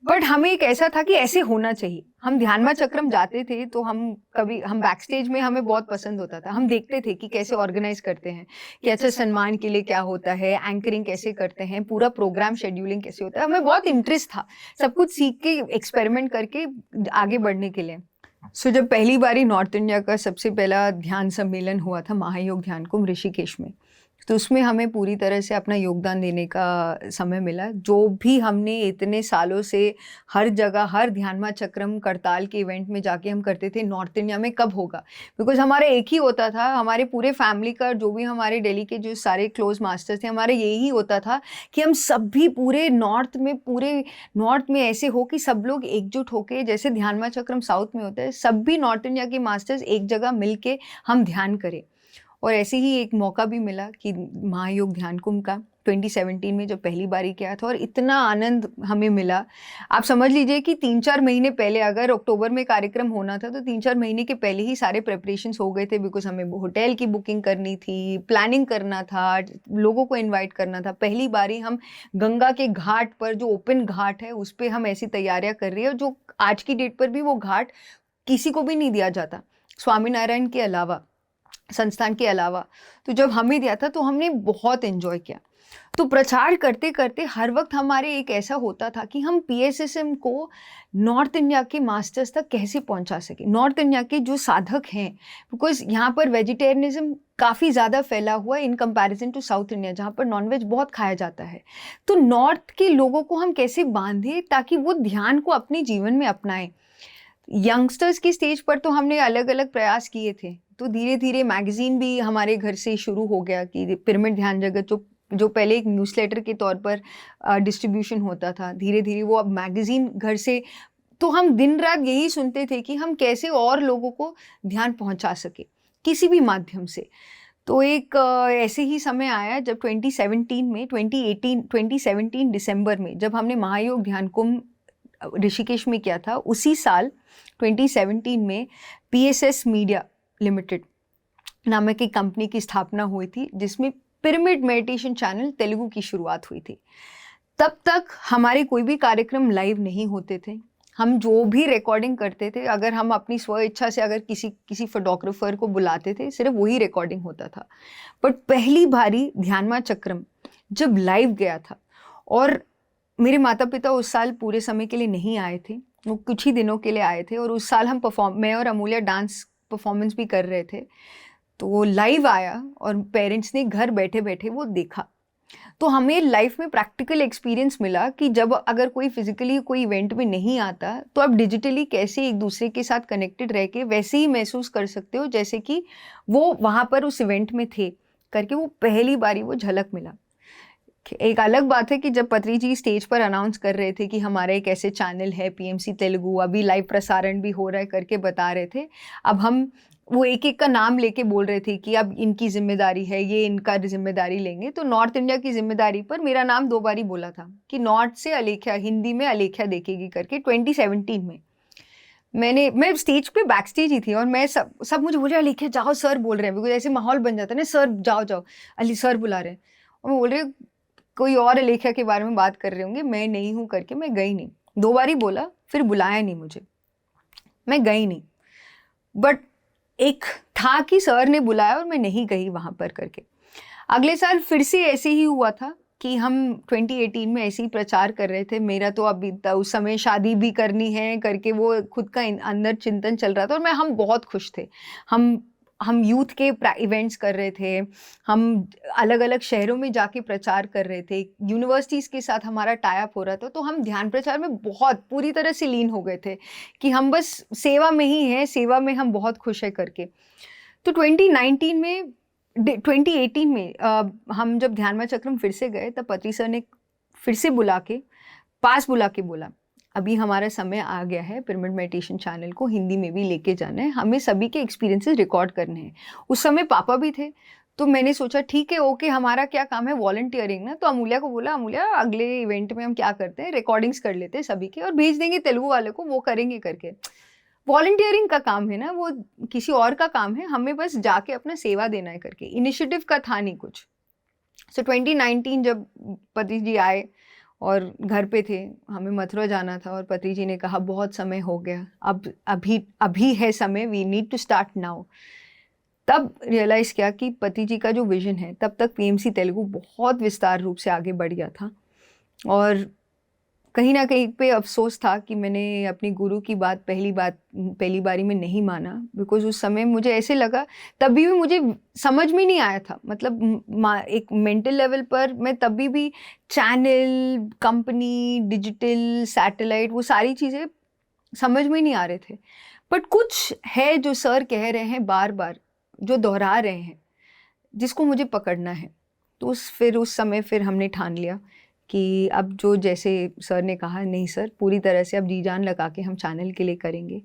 बट हमें एक ऐसा था कि ऐसे होना चाहिए। हम ध्यानमा चक्रम जाते थे तो हम बैक स्टेज में हमें बहुत पसंद होता था। हम देखते थे कि कैसे ऑर्गेनाइज करते हैं, कि अच्छा सम्मान के लिए क्या होता है, एंकरिंग कैसे करते हैं, पूरा प्रोग्राम शेड्यूलिंग कैसे होता है। हमें बहुत इंटरेस्ट था सब कुछ सीख के, एक्सपेरिमेंट करके आगे बढ़ने के लिए। सो जब पहली बारी नॉर्थ इंडिया का सबसे पहला ध्यान सम्मेलन हुआ था महायोग ध्यान कुंभ ऋषिकेश में, तो उसमें हमें पूरी तरह से अपना योगदान देने का समय मिला। जो भी हमने इतने सालों से हर जगह, हर ध्यानमा चक्रम करताल के इवेंट में जाके हम करते थे, नॉर्थ इंडिया में कब होगा, बिकॉज हमारा एक ही होता था, हमारे पूरे फैमिली का, जो भी हमारे दिल्ली के जो सारे क्लोज मास्टर्स थे, हमारे यही होता था कि हम सब भी पूरे नॉर्थ में ऐसे हो कि सब लोग एकजुट होके, जैसे ध्यानमा चक्रम साउथ में होता है, सब भी नॉर्थ इंडिया के मास्टर्स एक जगह मिल के हम ध्यान करें। और ऐसे ही एक मौका भी मिला कि महायोग ध्यान कुंभ का 2017 में जब पहली बारी किया था, और इतना आनंद हमें मिला। आप समझ लीजिए कि 3-4 महीने पहले, अगर अक्टूबर में कार्यक्रम होना था तो 3-4 महीने के पहले ही सारे प्रेपरेशंस हो गए थे, बिकॉज हमें होटल की बुकिंग करनी थी, प्लानिंग करना था, लोगों को इन्वाइट करना था। पहली बारी हम गंगा के घाट पर, जो ओपन घाट है, उस पर हम ऐसी तैयारियां कर रही है, जो आज की डेट पर भी वो घाट किसी को भी नहीं दिया जाता, स्वामीनारायण के अलावा, संस्थान के अलावा। तो जब हमें दिया था तो हमने बहुत एंजॉय किया। तो प्रचार करते करते हर वक्त हमारे एक ऐसा होता था कि हम PSSM को नॉर्थ इंडिया के मास्टर्स तक कैसे पहुंचा सके, नॉर्थ इंडिया के जो साधक हैं, बिकॉज यहाँ पर वेजिटेरियनिज्म काफ़ी ज़्यादा फैला हुआ है in comparison to South India, जहाँ पर नॉनवेज बहुत खाया जाता है। तो नॉर्थ के लोगों को हम कैसे बांधे ताकि वो ध्यान को अपने जीवन में अपनाएं। यंगस्टर्स की स्टेज पर तो हमने अलग अलग प्रयास किए थे, तो धीरे धीरे मैगजीन भी हमारे घर से शुरू हो गया कि पिरामिड ध्यान जगत, जो पहले एक न्यूज़लेटर के तौर पर डिस्ट्रीब्यूशन होता था, धीरे धीरे वो अब मैगजीन घर से। तो हम दिन रात यही सुनते थे कि हम कैसे और लोगों को ध्यान पहुंचा सके किसी भी माध्यम से। तो एक ऐसे ही समय आया जब 2017 दिसंबर में जब हमने महायोग ध्यान कुंभ ऋषिकेश में किया था, उसी साल 2017 में PSS मीडिया लिमिटेड नामक एक कंपनी की स्थापना हुई थी, जिसमें पिरामिड मेडिटेशन चैनल तेलुगु की शुरुआत हुई थी। तब तक हमारे कोई भी कार्यक्रम लाइव नहीं होते थे। हम जो भी रिकॉर्डिंग करते थे, अगर हम अपनी स्व इच्छा से अगर किसी फोटोग्राफर को बुलाते थे, सिर्फ वही रिकॉर्डिंग होता था। बट पहली बारी ध्यानमा चक्रम जब लाइव गया था, और मेरे माता पिता उस साल पूरे समय के लिए नहीं आए थे, वो कुछ ही दिनों के लिए आए थे, और उस साल हम मैं और अमूल्या डांस परफॉर्मेंस भी कर रहे थे। तो वो लाइव आया और पेरेंट्स ने घर बैठे बैठे वो देखा। तो हमें लाइफ में प्रैक्टिकल एक्सपीरियंस मिला कि जब अगर कोई फिजिकली कोई इवेंट में नहीं आता, तो आप डिजिटली कैसे एक दूसरे के साथ कनेक्टेड रह के वैसे ही महसूस कर सकते हो जैसे कि वो वहाँ पर उस इवेंट में थे करके। वो पहली बारी वो झलक मिला। एक अलग बात है कि जब पत्री जी स्टेज पर अनाउंस कर रहे थे कि हमारा एक ऐसे चैनल है PMC तेलुगु, अभी लाइव प्रसारण भी हो रहा है करके बता रहे थे, अब हम वो एक एक का नाम लेके बोल रहे थे कि अब इनकी जिम्मेदारी है, ये इनका जिम्मेदारी लेंगे। तो नॉर्थ इंडिया की जिम्मेदारी पर मेरा नाम 2 बारी बोला था कि नॉर्थ से अलेख्या, हिंदी में अलेख्या देखेगी करके 2017 में। मैं स्टेज पे बैक स्टेज ही थी, और मैं सब मुझे बोल रहे अलेख्या जाओ, सर बोल रहे हैं, बिकॉज ऐसे माहौल बन जाता है ना, सर जाओ जाओ, अली सर बुला रहे हैं। और मैं बोल रही कोई और अलेख्या के बारे में बात कर रहे होंगे, मैं नहीं हूँ करके मैं गई नहीं। 2 बारी बोला, फिर बुलाया नहीं मुझे, मैं गई नहीं। बट एक था कि सर ने बुलाया और मैं नहीं गई वहाँ पर करके। अगले साल फिर से ऐसे ही हुआ था कि हम 2018 में ऐसे ही प्रचार कर रहे थे। मेरा तो अभी उस समय शादी भी करनी है करके वो खुद का अंदर चिंतन चल रहा था, और हम बहुत खुश थे। हम यूथ के इवेंट्स कर रहे थे, हम अलग अलग शहरों में जाके प्रचार कर रहे थे, यूनिवर्सिटीज़ के साथ हमारा टाई अप हो रहा था। तो हम ध्यान प्रचार में बहुत पूरी तरह से लीन हो गए थे कि हम बस सेवा में ही हैं, सेवा में हम बहुत खुश है करके। तो 2018 में हम जब ध्यानमा चक्रम फिर से गए, तब पत्री सर ने फिर से बुला के बोला अभी हमारा समय आ गया है, पिरामिड मेडिटेशन चैनल को हिंदी में भी लेके जाना है, हमें सभी के एक्सपीरियंसेस रिकॉर्ड करने हैं। उस समय पापा भी थे, तो मैंने सोचा ठीक है, ओके, हमारा क्या काम है, वॉलंटियरिंग ना। तो अमूल्या को बोला, अमूल्या अगले इवेंट में हम क्या करते हैं, रिकॉर्डिंग्स कर लेते हैं सभी के और भेज देंगे तेलुगु वाले को, वो करेंगे करके। वॉलंटियरिंग का काम है ना, वो किसी और का काम है, हमें बस जाके अपना सेवा देना है करके। इनिशिएटिव का था नहीं कुछ। सो 2019 जब पति जी आए और घर पे थे, हमें मथुरा जाना था और पति जी ने कहा बहुत समय हो गया, अब अभी अभी है समय, we need to start now. तब रियलाइज़ किया कि पति जी का जो विज़न है, तब तक पीएमसी तेलुगु बहुत विस्तार रूप से आगे बढ़ गया था। और कहीं न कहीं पे अफ़सोस था कि मैंने अपनी गुरु की बात पहली बारी में नहीं माना, बिकॉज़ उस समय मुझे ऐसे लगा, तभी भी मुझे समझ में नहीं आया था। मतलब एक मेंटल लेवल पर मैं तभी भी चैनल, कंपनी, डिजिटल, सैटेलाइट, वो सारी चीज़ें समझ में नहीं आ रहे थे। बट कुछ है जो सर कह रहे हैं बार-बार, जो दोहरा रहे हैं, जिसको मुझे पकड़ना है। तो उस समय फिर हमने ठान लिया कि अब जो जैसे सर ने कहा, नहीं सर, पूरी तरह से अब जी जान लगा के हम चैनल के लिए करेंगे।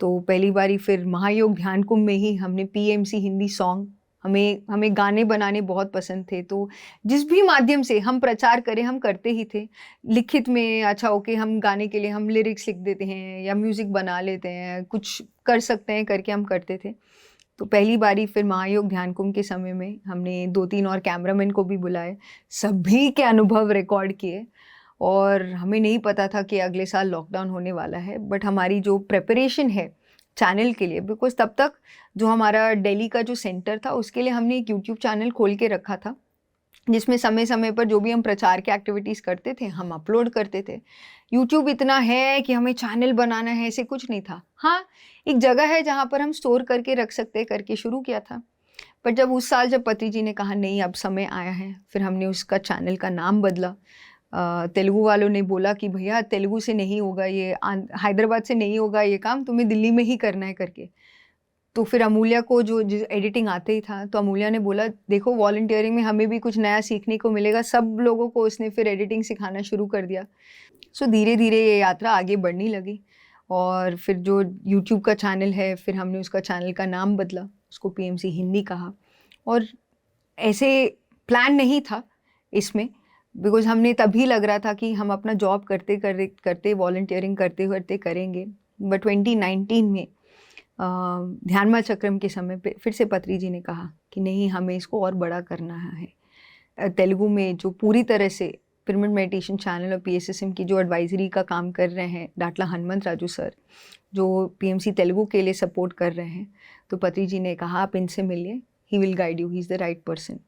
तो पहली बारी फिर महायोग ध्यान कुंभ में ही हमने पीएमसी हिंदी सॉन्ग, हमें गाने बनाने बहुत पसंद थे, तो जिस भी माध्यम से हम प्रचार करें हम करते ही थे। लिखित में अच्छा ओके, हम गाने के लिए हम लिरिक्स लिख देते हैं या म्यूज़िक बना लेते हैं, कुछ कर सकते हैं करके हम करते थे। तो पहली बारी फिर महायोग ध्यान कुंभ के समय में हमने 2-3 और कैमरामैन को भी बुलाए, सभी के अनुभव रिकॉर्ड किए। और हमें नहीं पता था कि अगले साल लॉकडाउन होने वाला है, बट हमारी जो प्रिपरेशन है चैनल के लिए, बिकॉज़ तब तक जो हमारा दिल्ली का जो सेंटर था उसके लिए हमने एक यूट्यूब चैनल खोल के रखा था, जिसमें समय-समय पर जो भी हम प्रचार के एक्टिविटीज़ करते थे, हम अपलोड करते थे। यूट्यूब इतना है कि हमें चैनल बनाना है, ऐसे कुछ नहीं था। हाँ, एक जगह है जहाँ पर हम स्टोर करके रख सकते हैं, करके शुरू किया था। पर जब उस साल जब पति जी ने कहा नहीं अब समय आया है, फिर हमने उसका चैनल का नाम बदला। तेलुगु वालों ने बोला कि भैया तेलुगु से नहीं होगा ये, हैदराबाद से नहीं होगा ये काम, तुम्हें दिल्ली में ही करना है करके। तो फिर अमूल्या को जो एडिटिंग आते ही था, तो अमूल्या ने बोला देखो वॉलंटियरिंग में हमें भी कुछ नया सीखने को मिलेगा। सब लोगों को उसने फिर एडिटिंग सिखाना शुरू कर दिया। सो धीरे-धीरे ये यात्रा आगे बढ़ने लगी और फिर जो यूट्यूब का चैनल है, फिर हमने उसका चैनल का नाम बदला, उसको पीएमसी हिंदी कहा। और ऐसे प्लान नहीं था इसमें, बिकॉज़ हमने तभी लग रहा था कि हम अपना जॉब करते वॉलंटियरिंग करते करेंगे। बट 2019 में ध्यानमा चक्रम के समय पे फिर से पत्री जी ने कहा कि नहीं, हमें इसको और बड़ा करना है। तेलुगु में जो पूरी तरह से पिरामिड मेडिटेशन चैनल और पीएसएसएम की जो एडवाइजरी का काम कर रहे हैं डाटला हनुमंत राजू सर, जो पीएमसी तेलुगु के लिए सपोर्ट कर रहे हैं, तो पत्री जी ने कहा आप इनसे मिलिए, he will guide you, he is the right person.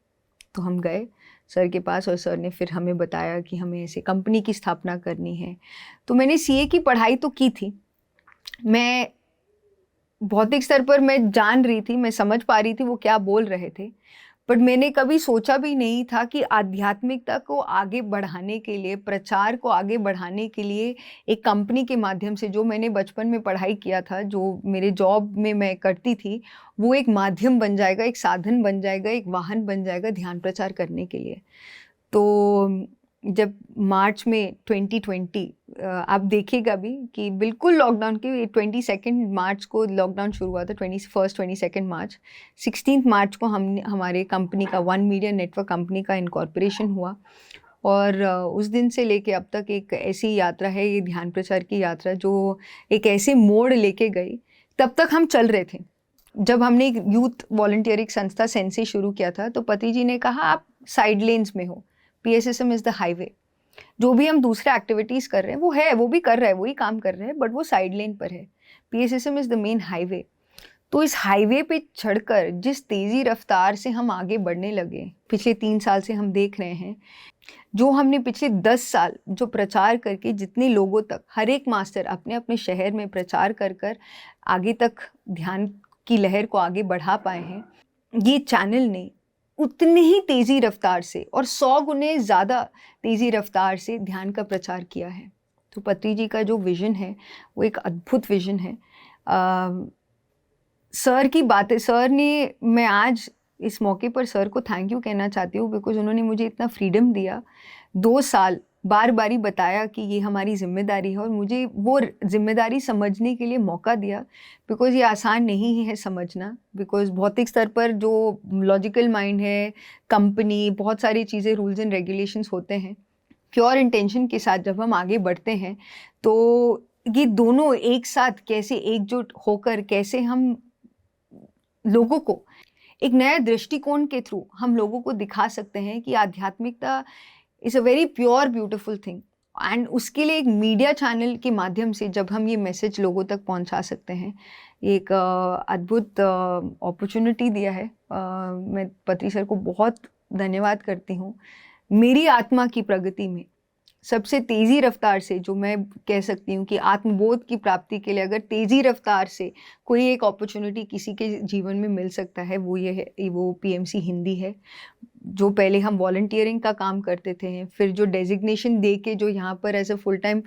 तो हम गए सर के पास और सर ने फिर हमें बताया कि हमें ऐसे कंपनी की स्थापना करनी है। तो मैंने सीए की पढ़ाई तो की थी, मैं भौतिक स्तर पर मैं जान रही थी, मैं समझ पा रही थी वो क्या बोल रहे थे, बट मैंने कभी सोचा भी नहीं था कि आध्यात्मिकता को आगे बढ़ाने के लिए, प्रचार को आगे बढ़ाने के लिए एक कंपनी के माध्यम से, जो मैंने बचपन में पढ़ाई किया था, जो मेरे जॉब में मैं करती थी, वो एक माध्यम बन जाएगा, एक साधन बन जाएगा, एक वाहन बन जाएगा ध्यान प्रचार करने के लिए। तो जब मार्च में 2020 आप देखिएगा भी कि बिल्कुल लॉकडाउन की 22 मार्च को लॉकडाउन शुरू हुआ था, 22 मार्च, 16 मार्च को हमारे कंपनी का वन मीडिया नेटवर्क कंपनी का इनकॉर्पोरेशन हुआ। और उस दिन से लेके अब तक एक ऐसी यात्रा है ये ध्यान प्रचार की यात्रा, जो एक ऐसे मोड़ लेके गई। तब तक हम चल रहे थे। जब हमने एक यूथ वॉलंटियरिंग संस्था सेंसी शुरू किया था, तो पति जी ने कहा आप साइड लेन्स में हो, पीएसएसएम इज़ द हाईवे। जो भी हम दूसरे एक्टिविटीज़ कर रहे हैं वो है, वो भी कर रहा है, वही काम कर रहे हैं, बट वो साइड लेन पर है। PSSM is the main highway. तो इस हाईवे पे चढ़कर जिस तेज़ी रफ्तार से हम आगे बढ़ने लगे, पिछले 3 साल से हम देख रहे हैं, जो हमने पिछले 10 साल जो प्रचार करके जितने लोगों तक, हर एक मास्टर अपने अपने शहर में प्रचार कर आगे तक ध्यान की लहर को आगे बढ़ा पाए हैं, ये चैनल ने उतनी ही तेज़ी रफ्तार से और 100 गुने ज़्यादा तेज़ी रफ्तार से ध्यान का प्रचार किया है। तो पत्री जी का जो विज़न है वो एक अद्भुत विज़न है। सर की बातें, सर ने, मैं आज इस मौके पर सर को थैंक यू कहना चाहती हूँ, बिकॉज़ उन्होंने मुझे इतना फ्रीडम दिया, 2 साल बार-बारी बताया कि ये हमारी ज़िम्मेदारी है, और मुझे वो ज़िम्मेदारी समझने के लिए मौका दिया, बिकॉज़ ये आसान नहीं है समझना, बिकॉज़ भौतिक स्तर पर जो लॉजिकल माइंड है, कंपनी, बहुत सारी चीज़ें, रूल्स एंड रेगुलेशंस होते हैं। प्योर इंटेंशन के साथ जब हम आगे बढ़ते हैं, तो ये दोनों एक साथ कैसे एकजुट होकर, कैसे हम लोगों को एक नया दृष्टिकोण के थ्रू हम लोगों को दिखा सकते हैं कि आध्यात्मिकता is a very pure beautiful thing. And उसके लिए एक मीडिया चैनल के माध्यम से जब हम ये मैसेज लोगों तक पहुंचा सकते हैं, एक अद्भुत अपॉर्चुनिटी दिया है। मैं पत्री सर को बहुत धन्यवाद करती हूँ। मेरी आत्मा की प्रगति में सबसे तेज़ी रफ्तार से, जो मैं कह सकती हूँ कि आत्मबोध की प्राप्ति के लिए अगर तेज़ी रफ्तार से कोई एक अपॉर्चुनिटी किसी के जीवन में मिल सकता है, वो ये है, वो पीएमसी हिंदी है। जो पहले हम वॉलंटियरिंग का काम करते थे, फिर जो डेजिग्नेशन दे के जो यहाँ पर एज अ फुल टाइम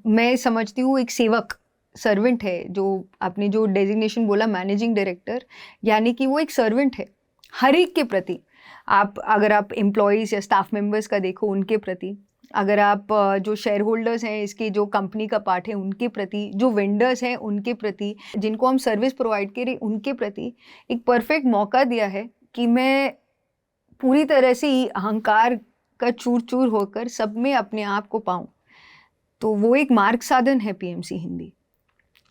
मैं समझती हूँ एक सेवक, सर्वेंट है। जो आपने जो डेजिग्नेशन बोला मैनेजिंग डायरेक्टर, यानी कि वो एक सर्वेंट है हर एक के प्रति। आप अगर आप एम्प्लॉयज़ या स्टाफ मेंबर्स का देखो, उनके प्रति, अगर आप जो शेयर होल्डर्स हैं इसकी, जो कंपनी का पार्ट है उनके प्रति, जो वेंडर्स हैं उनके प्रति, जिनको हम सर्विस प्रोवाइड करें उनके प्रति, एक परफेक्ट मौका दिया है कि मैं पूरी तरह से ही अहंकार का चूर चूर होकर सब में अपने आप को पाऊँ। तो वो एक मार्ग साधन है पीएमसी हिंदी,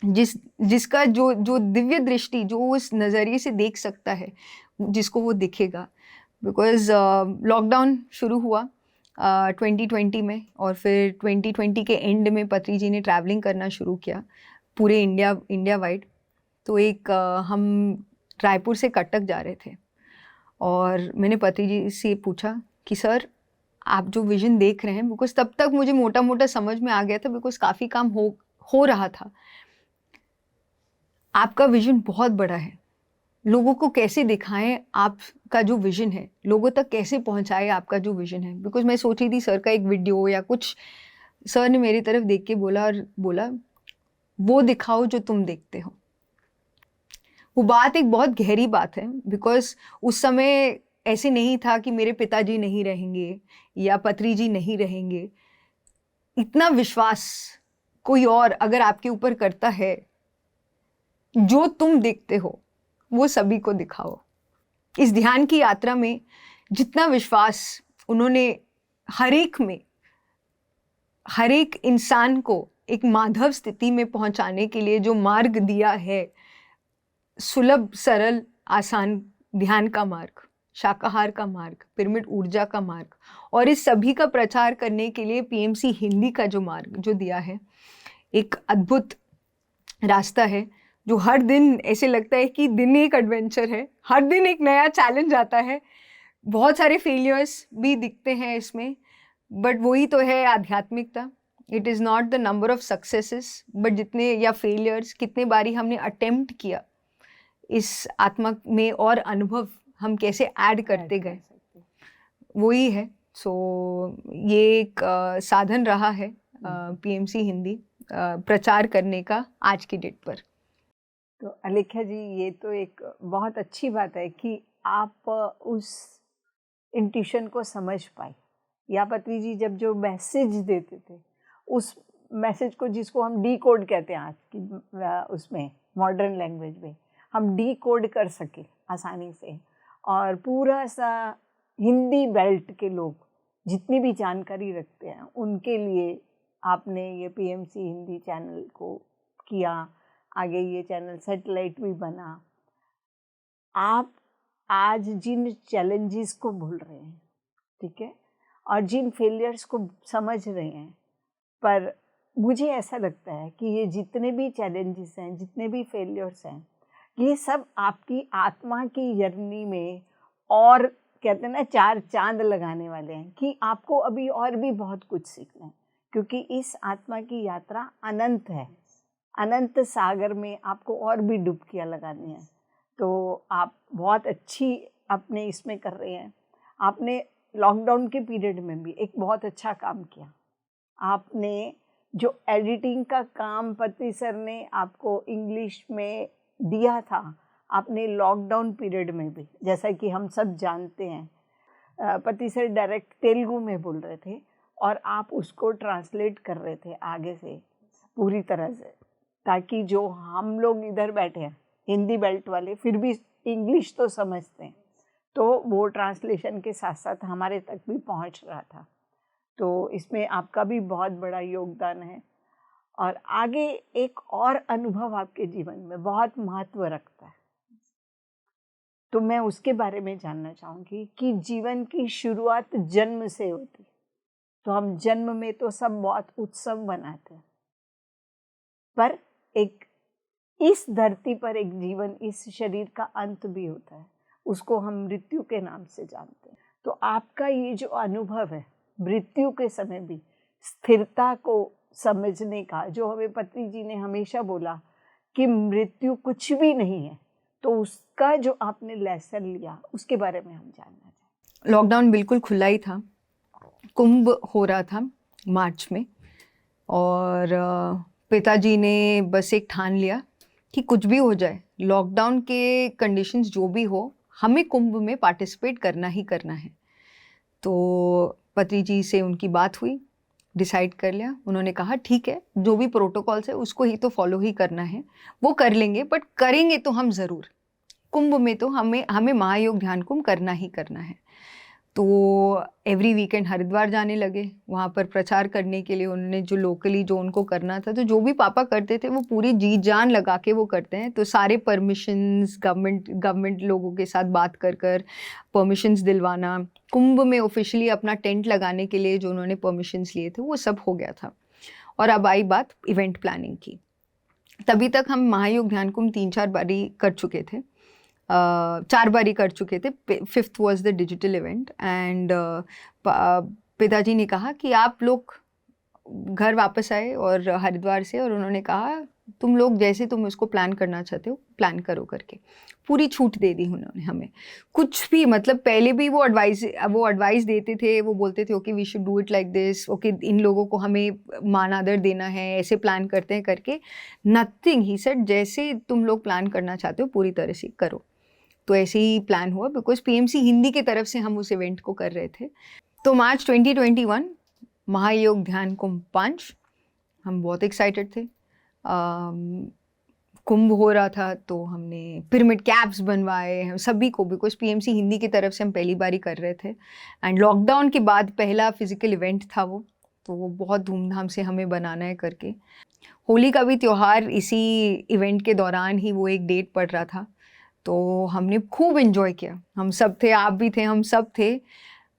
जिसका जो जो दिव्य दृष्टि जो उस नज़रिए से देख सकता है, जिसको वो दिखेगा। बिकॉज़ लॉकडाउन शुरू हुआ 2020 में, और फिर 2020 के एंड में पत्री जी ने ट्रैवलिंग करना शुरू किया पूरे इंडिया वाइड। तो एक हम रायपुर से कटक जा रहे थे, और मैंने पत्री जी से पूछा कि सर आप जो विज़न देख रहे हैं, बिकॉज़ तब तक मुझे मोटा मोटा समझ में आ गया था, बिकॉज़ काफ़ी काम हो रहा था। आपका विज़न बहुत बड़ा है, लोगों को कैसे दिखाएं आपका जो विज़न है, लोगों तक कैसे पहुंचाए आपका जो विज़न है। बिकॉज़ मैं सोच रही थी सर का एक वीडियो या कुछ, सर ने मेरी तरफ देख के बोला वो दिखाओ जो तुम देखते हो। वो बात एक बहुत गहरी बात है, बिकॉज़ उस समय ऐसे नहीं था कि मेरे पिताजी नहीं रहेंगे या पत्री जी नहीं रहेंगे। इतना विश्वास कोई और अगर आपके ऊपर करता है, जो तुम देखते हो वो सभी को दिखाओ। इस ध्यान की यात्रा में जितना विश्वास उन्होंने हर एक में, हर एक इंसान को एक माधव स्थिति में पहुंचाने के लिए जो मार्ग दिया है, सुलभ सरल आसान ध्यान का मार्ग, शाकाहार का मार्ग, पिरामिड ऊर्जा का मार्ग, और इस सभी का प्रचार करने के लिए पीएमसी हिंदी का जो मार्ग जो दिया है, एक अद्भुत रास्ता है जो हर दिन ऐसे लगता है कि दिन एक एडवेंचर है, हर दिन एक नया चैलेंज आता है। बहुत सारे फेलियर्स भी दिखते हैं इसमें, बट वही तो है आध्यात्मिकता। It is not the number of successes, but जितने या फेलियर्स, कितने बारी हमने अटेम्प्ट किया इस आत्मा में, और अनुभव हम कैसे ऐड करते गए, वही है। सो ये एक साधन रहा है पीएमसी हिंदी प्रचार करने का आज की डेट पर। तो अलेख्या जी, ये तो एक बहुत अच्छी बात है कि आप उस इंट्यूशन को समझ पाई। या पत्री जी जब जो मैसेज देते थे, उस मैसेज को, जिसको हम डी कोड कहते हैं आज की उसमें मॉडर्न लैंग्वेज में, हम डी कोड कर सके आसानी से, और पूरा सा हिंदी बेल्ट के लोग जितनी भी जानकारी रखते हैं उनके लिए आपने ये पीएमसी हिंदी चैनल को किया। आगे ये चैनल सैटेलाइट भी बना। आप आज जिन चैलेंजेस को भूल रहे हैं, ठीक है, और जिन फेलियर्स को समझ रहे हैं, पर मुझे ऐसा लगता है कि ये जितने भी चैलेंजेस हैं, जितने भी फेलियर्स हैं, ये सब आपकी आत्मा की जर्नी में, और कहते हैं ना, 4 चांद लगाने वाले हैं कि आपको अभी और भी बहुत कुछ सीखना है, क्योंकि इस आत्मा की यात्रा अनंत है। अनंत सागर में आपको और भी डुबकियाँ लगानी है। तो आप बहुत अच्छी अपने इसमें कर रहे हैं। आपने लॉकडाउन के पीरियड में भी एक बहुत अच्छा काम किया। आपने जो एडिटिंग का काम पति सर ने आपको इंग्लिश में दिया था, आपने लॉकडाउन पीरियड में भी, जैसा कि हम सब जानते हैं, पति सर डायरेक्ट तेलुगु में बोल रहे थे और आप उसको ट्रांसलेट कर रहे थे आगे से पूरी तरह से, ताकि जो हम लोग इधर बैठे हैं हिंदी बेल्ट वाले फिर भी इंग्लिश तो समझते हैं, तो वो ट्रांसलेशन के साथ साथ हमारे तक भी पहुंच रहा था। तो इसमें आपका भी बहुत बड़ा योगदान है, और आगे एक और अनुभव आपके जीवन में बहुत महत्व रखता है। तो मैं उसके बारे में जानना चाहूँगी कि जीवन की शुरुआत जन्म से होती है, तो हम जन्म में तो सब बहुत उत्सव मनाते हैं, पर एक इस धरती पर एक जीवन, इस शरीर का अंत भी होता है, उसको हम मृत्यु के नाम से जानते हैं। तो आपका ये जो अनुभव है मृत्यु के समय भी स्थिरता को समझने का, जो हमें पत्री जी ने हमेशा बोला कि मृत्यु कुछ भी नहीं है, तो उसका जो आपने लेसन लिया उसके बारे में हम जानना चाहेंगे। लॉकडाउन बिल्कुल खुला ही था, कुंभ हो रहा था मार्च में, और पिताजी ने बस एक ठान लिया कि कुछ भी हो जाए, लॉकडाउन के कंडीशंस जो भी हो, हमें कुंभ में पार्टिसिपेट करना ही करना है। तो पत्री जी से उनकी बात हुई, डिसाइड कर लिया। उन्होंने कहा ठीक है, जो भी प्रोटोकॉल्स है उसको ही तो फॉलो ही करना है, वो कर लेंगे, बट करेंगे तो हम ज़रूर। कुंभ में तो हमें महायोग ध्यान कुंभ करना ही करना है। तो एवरी वीकेंड हरिद्वार जाने लगे, वहाँ पर प्रचार करने के लिए उन्होंने जो लोकली जो उनको करना था, तो जो भी पापा करते थे वो पूरी जी जान लगा के वो करते हैं। तो सारे परमिशंस गवर्नमेंट लोगों के साथ बात कर परमिशंस दिलवाना, कुंभ में ऑफिशियली अपना टेंट लगाने के लिए जो उन्होंने परमिशंस लिए थे वो सब हो गया था। और अब आई बात इवेंट प्लानिंग की। तभी तक हम महायोग ध्यान कुंभ 3-4 बारी कर चुके थे, 4 बारी कर चुके थे। 5th was the digital event, and पिताजी ने कहा कि आप लोग घर वापस आए और हरिद्वार से, और उन्होंने कहा तुम लोग जैसे तुम उसको प्लान करना चाहते हो प्लान करो करके पूरी छूट दे दी उन्होंने हमें। कुछ भी, मतलब पहले भी वो एडवाइस देते थे, वो बोलते थे okay we should do it like this, okay इन लोगों को हमें मान आदर देना है, ऐसे प्लान करते हैं करके। नथिंग, ही सेड जैसे तुम लोग प्लान करना चाहते हो पूरी तरह से करो। तो ऐसे ही प्लान हुआ, बिकॉज पीएमसी हिंदी की तरफ से हम उस इवेंट को कर रहे थे। तो मार्च 2021 महायोग ध्यान कुंभ 5, हम बहुत एक्साइटेड थे। कुंभ हो रहा था तो हमने पिरामिड कैप्स बनवाए हम सभी को, बिकॉज पीएमसी हिंदी की तरफ से हम पहली बार ही कर रहे थे, एंड लॉकडाउन के बाद पहला फिजिकल इवेंट था वो, तो वो बहुत धूमधाम से हमें बनाना है करके। होली का भी त्यौहार इसी इवेंट के दौरान ही वो एक डेट पड़ रहा था, तो हमने खूब एंजॉय किया। हम सब थे, आप भी थे, हम सब थे।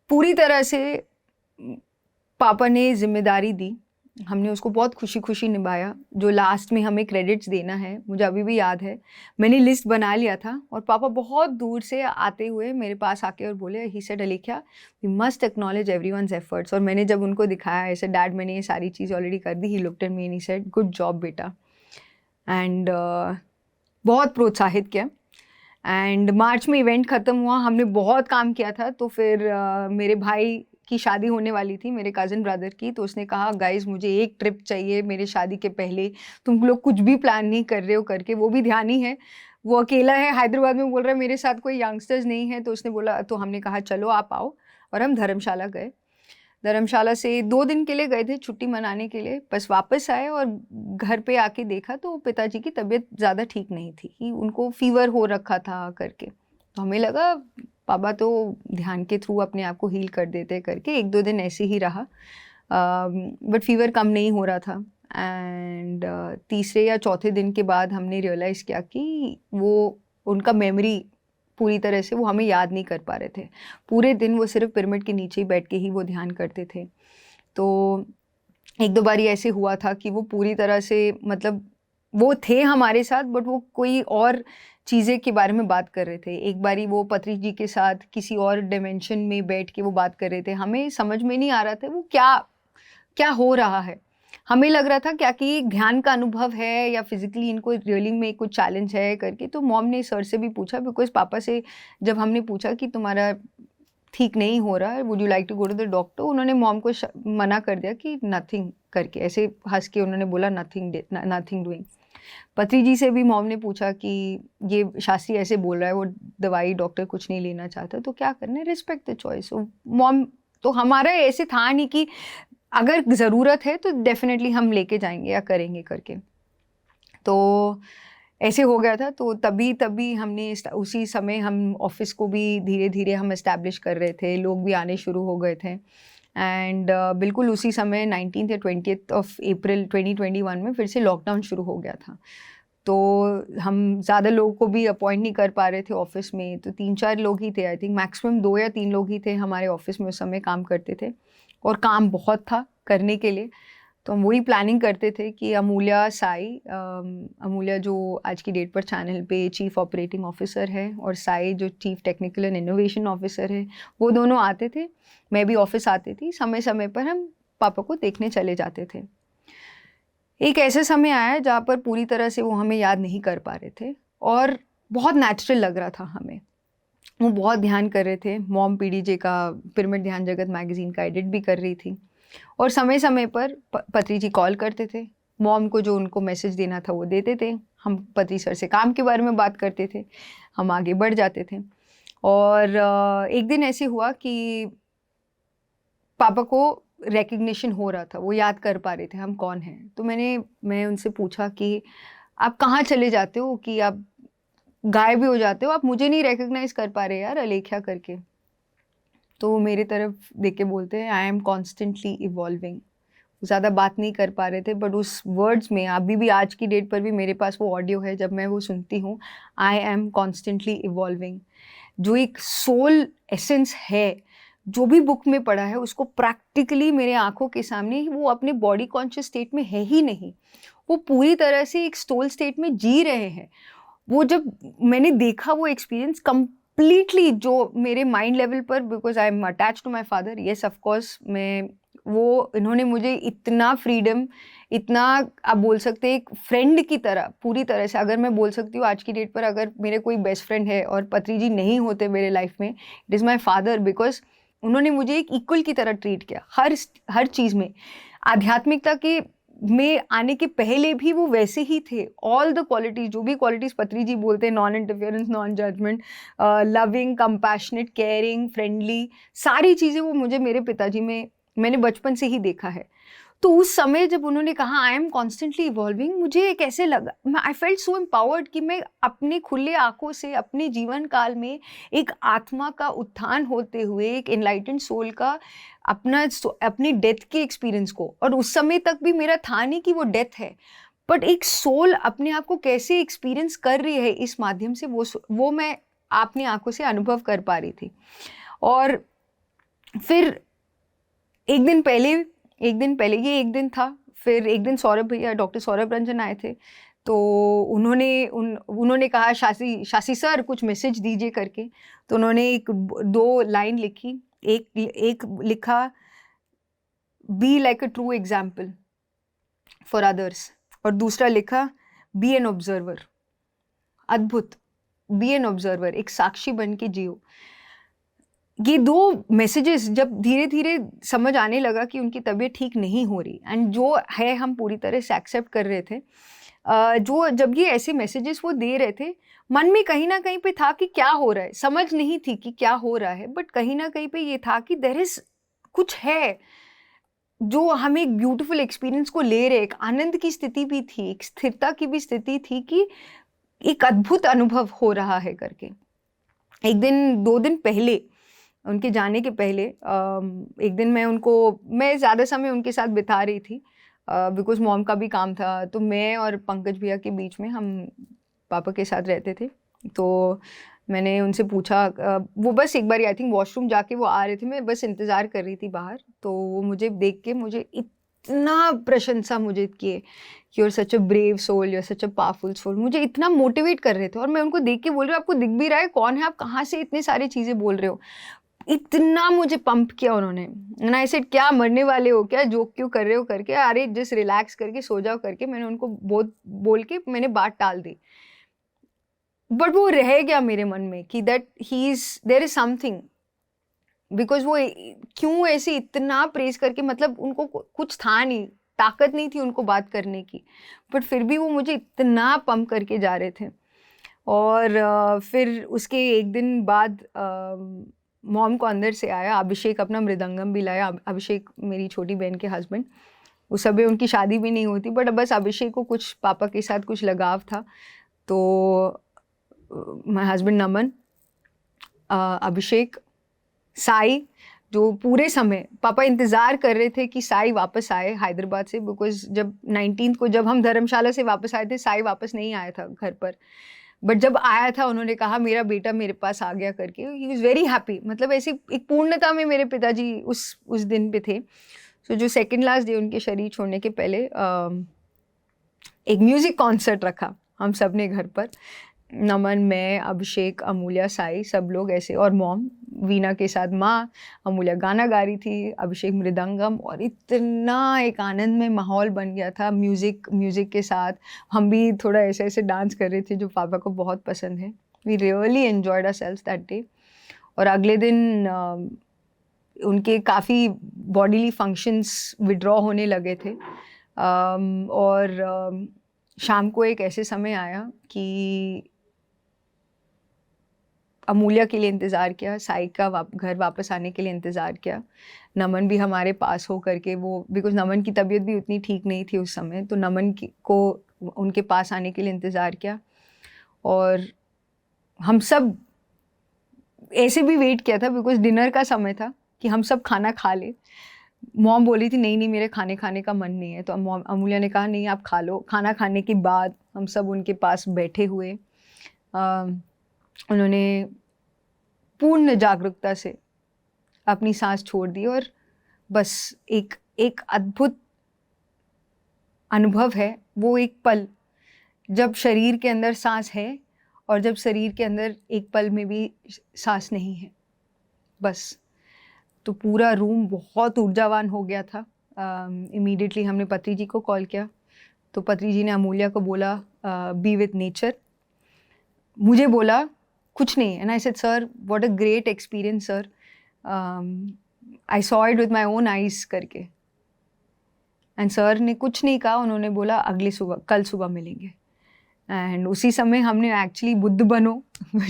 पूरी तरह से पापा ने जिम्मेदारी दी, हमने उसको बहुत खुशी खुशी निभाया। जो लास्ट में हमें क्रेडिट्स देना है, मुझे अभी भी याद है, मैंने लिस्ट बना लिया था, और पापा बहुत दूर से आते हुए मेरे पास आके और बोले, he said Alekhya we must acknowledge everyone's efforts. और मैंने जब उनको दिखाया ऐसे, डैड मैंने ये सारी चीज़ ऑलरेडी कर दी, he looked at me and he said good job बेटा, एंड बहुत प्रोत्साहित किया। एंड मार्च में इवेंट ख़त्म हुआ, हमने बहुत काम किया था। तो फिर मेरे भाई की शादी होने वाली थी, मेरे कज़न ब्रदर की, तो उसने कहा गाइस मुझे एक ट्रिप चाहिए मेरे शादी के पहले, तुम लोग कुछ भी प्लान नहीं कर रहे हो करके। वो भी ध्यान ही है, वो अकेला है हैदराबाद में, बोल रहा है मेरे साथ कोई यंगस्टर्स नहीं है। तो उसने बोला, तो हमने कहा चलो आप आओ, और हम धर्मशाला गए। धर्मशाला से 2 दिन के लिए गए थे छुट्टी मनाने के लिए, बस वापस आए और घर पे आके देखा तो पिताजी की तबीयत ज़्यादा ठीक नहीं थी, कि उनको फीवर हो रखा था करके। तो हमें लगा पापा तो ध्यान के थ्रू अपने आप को हील कर देते करके। 1-2 दिन ऐसे ही रहा, बट फीवर कम नहीं हो रहा था। एंड तीसरे या चौथे दिन के बाद हमने रियलाइज़ किया कि वो उनका मेमोरी पूरी तरह से वो हमें याद नहीं कर पा रहे थे। पूरे दिन वो सिर्फ पिरामिड के नीचे ही बैठ के ही वो ध्यान करते थे। तो 1-2 बारी ऐसे हुआ था कि वो पूरी तरह से, मतलब वो थे हमारे साथ, बट वो कोई और चीज़ें के बारे में बात कर रहे थे। एक बारी वो पत्री जी के साथ किसी और डिमेंशन में बैठ के वो बात कर रहे थे, हमें समझ में नहीं आ रहा था वो क्या हो रहा है। हमें लग रहा था क्या कि ध्यान का अनुभव है या फिजिकली इनको रियलिंग में कुछ चैलेंज है करके। तो मॉम ने सर से भी पूछा, बिकॉज पापा से जब हमने पूछा कि तुम्हारा ठीक नहीं हो रहा है, would you like to go to the doctor, उन्होंने मॉम को मना कर दिया कि नथिंग करके, ऐसे हंस के उन्होंने बोला नथिंग डूइंग। पत्री जी से भी मॉम ने पूछा कि ये शास्त्री ऐसे बोल रहा है, वो दवाई डॉक्टर कुछ नहीं लेना चाहता, तो क्या करना, रिस्पेक्ट द चॉइस। मॉम, तो हमारा ऐसे था नहीं कि अगर ज़रूरत है तो डेफिनेटली हम लेके जाएंगे या करेंगे करके। तो ऐसे हो गया था। तो तभी हमने उसी समय हम ऑफिस को भी धीरे धीरे हम इस्टेब्लिश कर रहे थे, लोग भी आने शुरू हो गए थे। एंड बिल्कुल उसी समय 19th या 20th ऑफ अप्रैल 2021 में फिर से लॉकडाउन शुरू हो गया था। तो हम ज़्यादा लोगों को भी अपॉइंट नहीं कर पा रहे थे ऑफिस में, तो 3-4 लोग ही थे, आई थिंक मैक्सिमम 2 या 3 लोग ही थे हमारे ऑफिस में उस समय काम करते थे। और काम बहुत था करने के लिए। तो हम वही प्लानिंग करते थे कि अमूल्या साई, अमूल्या जो आज की डेट पर चैनल पे चीफ ऑपरेटिंग ऑफिसर है और साई जो chief technical and innovation officer है, वो दोनों आते थे, मैं भी ऑफिस आती थी, समय समय पर हम पापा को देखने चले जाते थे। एक ऐसा समय आया जहाँ पर पूरी तरह से वो हमें याद नहीं कर पा रहे थे और बहुत नेचुरल लग रहा था हमें। वो बहुत ध्यान कर रहे थे, मॉम पीडीजे का पिरामिड ध्यान जगत मैगजीन का एडिट भी कर रही थी और समय समय पर पत्री जी कॉल करते थे, मॉम को जो उनको मैसेज देना था वो देते थे, हम पत्री सर से काम के बारे में बात करते थे, हम आगे बढ़ जाते थे। और एक दिन ऐसे हुआ कि पापा को रिकग्निशन हो रहा था, वो याद कर पा रहे थे हम कौन हैं। तो मैं उनसे पूछा कि आप कहाँ चले जाते हो कि आप गायब भी हो जाते हो, आप मुझे नहीं रिकग्नाइज कर पा रहे यार अलेख्या करके। तो वो मेरी तरफ देख के बोलते हैं आई एम कॉन्स्टेंटली इवॉल्विंग। ज़्यादा बात नहीं कर पा रहे थे बट उस वर्ड्स में अभी भी आज की डेट पर भी मेरे पास वो ऑडियो है, जब मैं वो सुनती हूँ, आई एम कॉन्स्टेंटली इवॉल्विंग, जो एक सोल एसेंस है, जो भी बुक में पढ़ा है उसको प्रैक्टिकली मेरे आंखों के सामने वो अपने बॉडी कॉन्शियस स्टेट में है ही नहीं, वो पूरी तरह से एक सोल स्टेट में जी रहे हैं। वो जब मैंने देखा वो एक्सपीरियंस कंप्लीटली जो मेरे माइंड लेवल पर, because I am attach to my father, yes of course, मैं वो इन्होंने मुझे इतना फ्रीडम, इतना आप बोल सकते हैं एक फ्रेंड की तरह पूरी तरह से, अगर मैं बोल सकती हूँ आज की डेट पर अगर मेरे कोई बेस्ट फ्रेंड है और पत्री जी नहीं होते मेरे लाइफ में, it is my father, because उन्होंने मुझे एक इक्वल की तरह ट्रीट किया हर चीज़ में। आध्यात्मिकता के में आने के पहले भी वो वैसे ही थे, ऑल द क्वालिटीज, जो भी क्वालिटीज़ पत्री जी बोलते हैं, non interference, non judgement, loving, compassionate, caring, friendly, सारी चीज़ें वो मुझे मेरे पिताजी में मैंने बचपन से ही देखा है। तो उस समय जब उन्होंने कहा आई एम कॉन्स्टेंटली इवॉल्विंग, मुझे कैसे लगा, आई फेल्ट सो एम्पावर्ड कि मैं अपने खुले आंखों से अपने जीवन काल में एक आत्मा का उत्थान होते हुए, एक एनलाइटेंड सोल का अपनी डेथ के एक्सपीरियंस को, और उस समय तक भी मेरा था नहीं कि वो डेथ है, बट एक सोल अपने आप को कैसे एक्सपीरियंस कर रही है इस माध्यम से, वो मैं अपनी आंखों से अनुभव कर पा रही थी। और फिर एक दिन पहले ये एक दिन था, फिर एक दिन सौरभ भैया, डॉक्टर सौरभ रंजन आए थे, तो उन्होंने कहा शासी सर कुछ मैसेज दीजिए करके। तो उन्होंने दो लाइन लिखी, एक लिखा be like a true example for others, और दूसरा लिखा बी एन ऑब्जर्वर। अद्भुत, बी एन ऑब्जर्वर, एक साक्षी बन के जियो। ये दो मैसेजेस जब धीरे धीरे समझ आने लगा कि उनकी तबीयत ठीक नहीं हो रही, एंड जो है हम पूरी तरह से एक्सेप्ट कर रहे थे, जो जब ये ऐसे मैसेजेस वो दे रहे थे, मन में कहीं ना कहीं पे था कि क्या हो रहा है, समझ नहीं थी कि क्या हो रहा है, बट कहीं ना कहीं पे ये था कि देयर इज कुछ है जो हमें एक ब्यूटीफुल एक्सपीरियंस को ले रहे, एक आनंद की स्थिति भी थी, एक स्थिरता की भी स्थिति थी कि एक अद्भुत अनुभव हो रहा है करके। एक दिन 2 दिन पहले, उनके जाने के पहले, एक दिन मैं ज़्यादा समय उनके साथ बिता रही थी बिकॉज मॉम का भी काम था, तो मैं और पंकज भैया के बीच में हम पापा के साथ रहते थे। तो मैंने उनसे पूछा, वो बस एक बार आई थिंक वॉशरूम जाके वो आ रहे थे, मैं बस इंतज़ार कर रही थी बाहर, तो वो मुझे देख के मुझे इतना प्रशंसा मुझे किए, you are such a brave soul, you are such a powerful soul, मुझे इतना मोटिवेट कर रहे थे। और मैं उनको देख के बोल रही हूँ आपको दिख भी रहा है कौन है आप, कहाँ से इतनी सारी चीज़ें बोल रहे हो, इतना मुझे पंप किया उन्होंने। एंड आई सेड क्या मरने वाले हो क्या, जोक क्यों कर रहे हो करके, अरे जस्ट रिलैक्स करके सो जाओ करके मैंने उनको बहुत बोल के मैंने बात टाल दी। बट वो रह गया मेरे मन में कि that he is there is something, because वो क्यों ऐसे इतना प्रेज करके, मतलब उनको कुछ था नहीं, ताकत नहीं थी उनको बात करने की, बट फिर भी वो मुझे इतना पंप करके जा रहे थे। और फिर उसके एक दिन बाद मॉम को अंदर से आया अभिषेक, अपना मृदंगम भी लाया। अभिषेक मेरी छोटी बहन के हस्बैंड, उस समय उनकी शादी भी नहीं होती, बट बस अभिषेक को कुछ पापा के साथ कुछ लगाव था। तो माय हस्बैंड नमन, अभिषेक, साई, जो पूरे समय पापा इंतज़ार कर रहे थे कि साई वापस आए हैदराबाद से, बिकॉज जब 19 को जब हम धर्मशाला से वापस आए थे, साई वापस नहीं आया था घर पर। बट जब आया था उन्होंने कहा मेरा बेटा मेरे पास आ गया करके, ही वॉज वेरी हैप्पी। मतलब ऐसी एक पूर्णता में मेरे पिताजी उस दिन पे थे। सो जो सेकेंड लास्ट डे उनके शरीर छोड़ने के पहले एक म्यूज़िक कॉन्सर्ट रखा हम सब ने घर पर। नमन, मैं, अभिषेक, अमूल्या, साई, सब लोग ऐसे, और मॉम वीणा के साथ माँ। अमूल्या गाना गा रही थी, अभिषेक मृदंगम, और इतना एक आनंद में माहौल बन गया था म्यूज़िक के साथ। हम भी थोड़ा ऐसे ऐसे डांस कर रहे थे जो पापा को बहुत पसंद है। We really enjoyed ourselves that day. और अगले दिन उनके काफ़ी बॉडीली फंक्शंस विड्रॉ होने लगे थे। और शाम को एक ऐसे समय आया कि अमूल्या के लिए इंतज़ार किया, साई का घर वापस आने के लिए इंतज़ार किया। नमन भी हमारे पास हो करके, वो बिकॉज़ नमन की तबीयत भी उतनी ठीक नहीं थी उस समय, तो नमन को उनके पास आने के लिए इंतज़ार किया। और हम सब ऐसे भी वेट किया था बिकॉज़ डिनर का समय था कि हम सब खाना खा लें। मॉम बोली थी नहीं मेरे खाने का मन नहीं है, तो अमूल्या ने कहा नहीं आप खा लो। खाना खाने के बाद हम सब उनके पास बैठे हुए, उन्होंने पूर्ण जागरूकता से अपनी सांस छोड़ दी। और बस एक अद्भुत अनुभव है वो एक पल, जब शरीर के अंदर सांस है और जब शरीर के अंदर एक पल में भी सांस नहीं है। बस तो पूरा रूम बहुत ऊर्जावान हो गया था। इमीडिएटली हमने पत्री जी को कॉल किया, तो पत्री जी ने अमूल्या को बोला बी विथ नेचर। मुझे बोला कुछ नहीं, and I said sir what a great experience sir, I saw it with my own eyes करके। एंड सर ने कुछ नहीं कहा, उन्होंने बोला कल सुबह मिलेंगे। एंड उसी समय हमने एक्चुअली बुद्ध बनो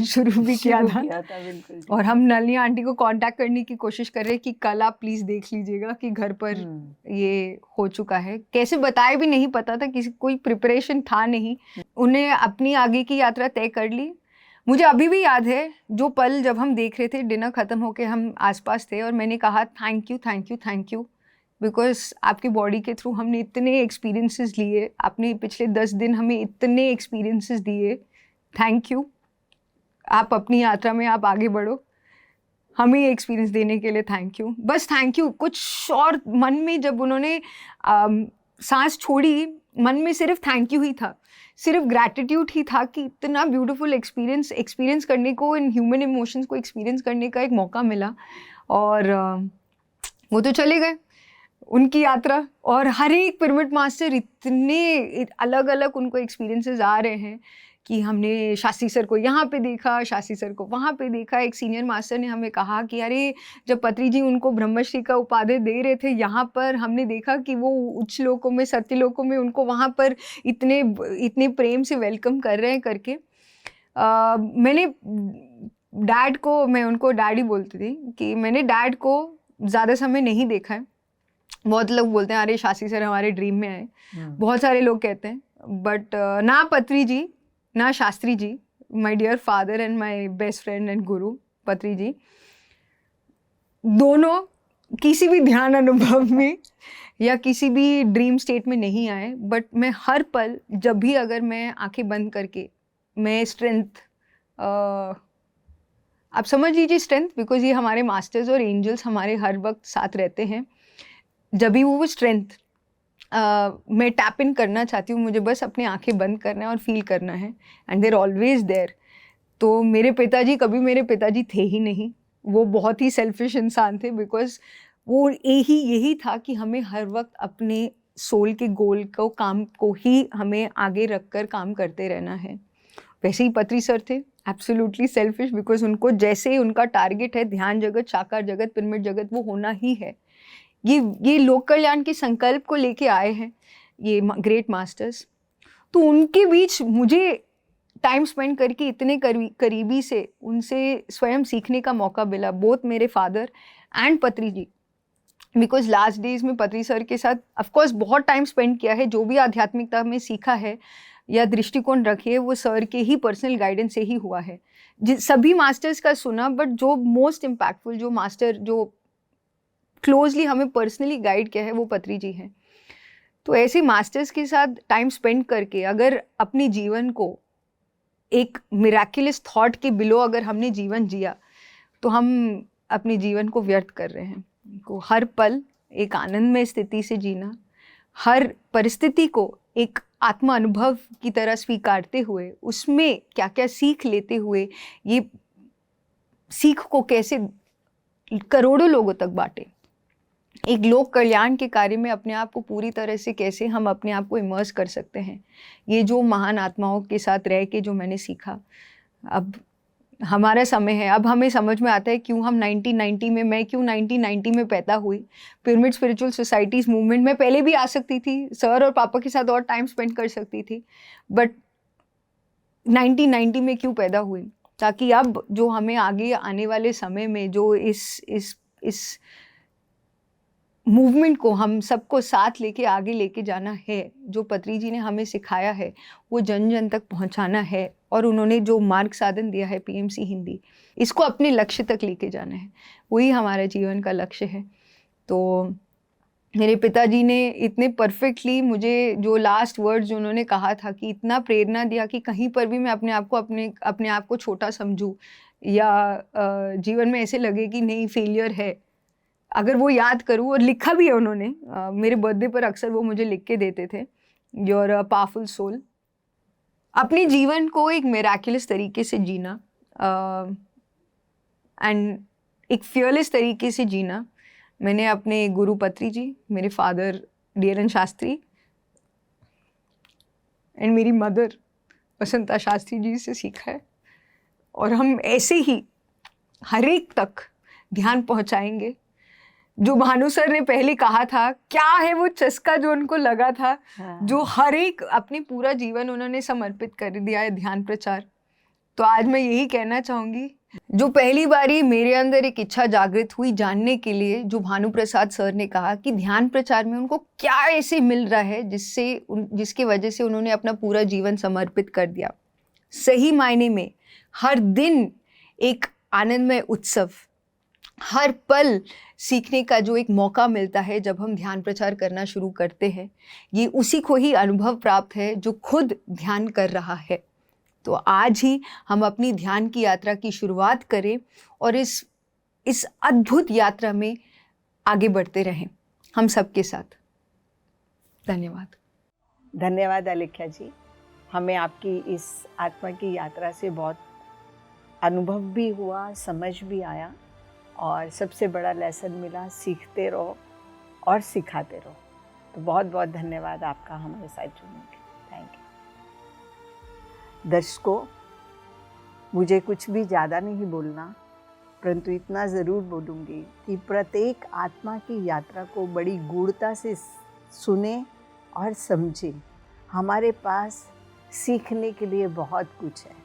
शुरू भी किया था बिल्कुल। और हम नलिनी आंटी को कांटेक्ट करने की कोशिश कर रहे हैं कि कल आप प्लीज़ देख लीजिएगा कि घर पर ये हो चुका है। कैसे बताए भी नहीं पता था, किसी कोई प्रिपरेशन था नहीं। उन्हें अपनी आगे की यात्रा तय कर ली। मुझे अभी भी याद है जो पल जब हम देख रहे थे, डिनर ख़त्म होके हम आसपास थे और मैंने कहा थैंक यू बिकॉज आपकी बॉडी के थ्रू हमने इतने एक्सपीरियंसेस लिए, आपने पिछले 10 दिन हमें इतने एक्सपीरियंसेस दिए, थैंक यू। आप अपनी यात्रा में आप आगे बढ़ो, हमें ये एक्सपीरियंस देने के लिए थैंक यू। बस थैंक यू। कुछ और मन में जब उन्होंने सांस छोड़ी, मन में सिर्फ थैंक यू ही था, सिर्फ ग्रैटिट्यूड ही था कि इतना ब्यूटीफुल एक्सपीरियंस करने को, इन ह्यूमन इमोशंस को एक्सपीरियंस करने का एक मौका मिला। और वो तो चले गए उनकी यात्रा, और हर एक पिरामिड मास्टर इतने अलग अलग उनको एक्सपीरियंसेस आ रहे हैं कि हमने शास्त्री सर को यहाँ पे देखा, शास्त्री सर को वहाँ पे देखा। एक सीनियर मास्टर ने हमें कहा कि अरे जब पत्री जी उनको ब्रह्मश्री का उपाधि दे रहे थे यहाँ पर, हमने देखा कि वो उच्च लोकों में, सत्य लोकों में उनको वहाँ पर इतने प्रेम से वेलकम कर रहे हैं करके। मैंने डैड को, मैं उनको डैडी बोलती थी कि मैंने डैड को ज़्यादा समय नहीं देखा है। बहुत लोग बोलते हैं अरे शास्त्री सर हमारे ड्रीम में आए, बहुत सारे लोग कहते हैं, बट ना पत्री जी ना Shastri ji, my dear father and my best friend and guru Patri जी, दोनों किसी भी ध्यान अनुभव में या किसी भी ड्रीम स्टेट में नहीं आए। बट मैं हर पल जब भी अगर मैं आंखें बंद करके मैं स्ट्रेंथ, आप समझ लीजिए स्ट्रेंथ, बिकॉज ये हमारे मास्टर्स और एंजल्स हमारे हर वक्त साथ रहते हैं। जब भी वो स्ट्रेंथ मैं टैप इन करना चाहती हूँ, मुझे बस अपनी आंखें बंद करना है और फील करना है, एंड देर ऑलवेज देयर। तो मेरे पिताजी कभी मेरे पिताजी थे ही नहीं, वो बहुत ही सेल्फिश इंसान थे, बिकॉज वो यही था कि हमें हर वक्त अपने सोल के गोल को, काम को ही हमें आगे रख कर काम करते रहना है। वैसे ही पत्री सर थे, एब्सोल्युटली सेल्फिश, बिकॉज उनको जैसे उनका टारगेट है ध्यान जगत, साकार जगत, पिरामिड जगत, वो होना ही है। ये लोक कल्याण के संकल्प को लेके आए हैं ये ग्रेट मास्टर्स। तो उनके बीच मुझे टाइम स्पेंड करके इतने करीबी से उनसे स्वयं सीखने का मौका मिला, बोथ मेरे फादर एंड पत्री जी। बिकॉज लास्ट डेज में पत्री सर के साथ ऑफकोर्स बहुत टाइम स्पेंड किया है, जो भी आध्यात्मिकता में सीखा है या दृष्टिकोण रखिए वो सर के ही पर्सनल गाइडेंस से ही हुआ है। सभी मास्टर्स का सुना, बट जो मोस्ट इम्पैक्टफुल, जो मास्टर जो क्लोजली हमें पर्सनली गाइड किया है वो पत्री जी हैं। तो ऐसे मास्टर्स के साथ टाइम स्पेंड करके अगर अपने जीवन को एक मिराकुलस थॉट के बिलो अगर हमने जीवन जिया तो हम अपने जीवन को व्यर्थ कर रहे हैं। को हर पल एक आनंदमय स्थिति से जीना, हर परिस्थिति को एक आत्मा अनुभव की तरह स्वीकारते हुए उसमें क्या क्या सीख लेते हुए ये सीख को कैसे करोड़ों लोगों तक बांटे, एक लोक कल्याण के कार्य में अपने आप को पूरी तरह से कैसे हम अपने आप को इमर्स कर सकते हैं, ये जो महान आत्माओं के साथ रह के जो मैंने सीखा। अब हमारा समय है, अब हमें समझ में आता है क्यों हम 1990 में, मैं क्यों 1990 में पैदा हुई। पिरामिड स्पिरिचुअल सोसाइटीज़ मूवमेंट में पहले भी आ सकती थी, सर और पापा के साथ और टाइम स्पेंड कर सकती थी, बट 1990 में क्यों पैदा हुई, ताकि अब जो हमें आगे आने वाले समय में जो इस मूवमेंट को हम सबको साथ लेके आगे लेके जाना है, जो पत्री जी ने हमें सिखाया है वो जन जन तक पहुंचाना है, और उन्होंने जो मार्ग साधन दिया है पीएमसी हिंदी, इसको अपने लक्ष्य तक लेके जाना है, वही हमारे जीवन का लक्ष्य है। तो मेरे पिताजी ने इतने परफेक्टली मुझे जो लास्ट वर्ड्स जो उन्होंने कहा था कि इतना प्रेरणा दिया कि कहीं पर भी मैं अपने आप को छोटा समझूं या जीवन में ऐसे लगे कि नहीं फेलियर है, अगर वो याद करूँ, और लिखा भी है उन्होंने, मेरे बर्थडे पर अक्सर वो मुझे लिख के देते थे, योर अ पावरफुल सोल। अपने जीवन को एक मिराकुलस तरीके से जीना एंड एक फियरलेस तरीके से जीना, मैंने अपने गुरु पत्री जी, मेरे फादर डीएन शास्त्री एंड मेरी मदर वसंता शास्त्री जी से सीखा है। और हम ऐसे ही हर एक तक ध्यान पहुंचाएंगे। जो भानु सर ने पहले कहा था, क्या है वो चस्का जो उनको लगा था, जो हर एक अपने पूरा जीवन उन्होंने समर्पित कर दिया है ध्यान प्रचार। तो आज मैं यही कहना चाहूँगी, जो पहली बारी मेरे अंदर एक इच्छा जागृत हुई जानने के लिए, जो भानु प्रसाद सर ने कहा कि ध्यान प्रचार में उनको क्या ऐसे मिल रहा है जिसके वजह से उन्होंने अपना पूरा जीवन समर्पित कर दिया। सही मायने में हर दिन एक आनंदमय उत्सव, हर पल सीखने का जो एक मौका मिलता है जब हम ध्यान प्रचार करना शुरू करते हैं, ये उसी को ही अनुभव प्राप्त है जो खुद ध्यान कर रहा है। तो आज ही हम अपनी ध्यान की यात्रा की शुरुआत करें और इस अद्भुत यात्रा में आगे बढ़ते रहें हम सबके साथ। धन्यवाद। धन्यवाद अलेख्या जी, हमें आपकी इस आत्मा की यात्रा से बहुत अनुभव भी हुआ, समझ भी आया, और सबसे बड़ा लेसन मिला, सीखते रहो और सिखाते रहो। तो बहुत बहुत धन्यवाद आपका हमारे साथ जुड़ने के लिए। Thank you. दर्शकों, मुझे कुछ भी ज़्यादा नहीं बोलना, परंतु इतना ज़रूर बोलूँगी कि प्रत्येक आत्मा की यात्रा को बड़ी गूढ़ता से सुने और समझें। हमारे पास सीखने के लिए बहुत कुछ है,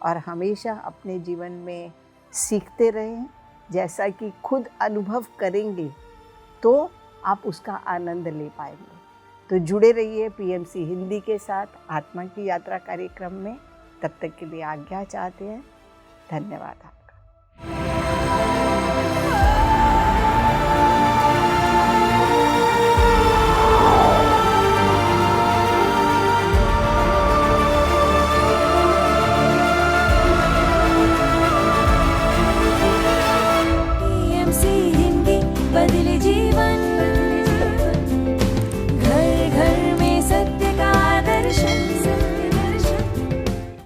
और हमेशा अपने जीवन में सीखते रहें। जैसा कि खुद अनुभव करेंगे तो आप उसका आनंद ले पाएंगे। तो जुड़े रहिए पीएमसी हिंदी के साथ आत्मा की यात्रा कार्यक्रम में। तब तक के लिए आज्ञा चाहते हैं। धन्यवाद आपका।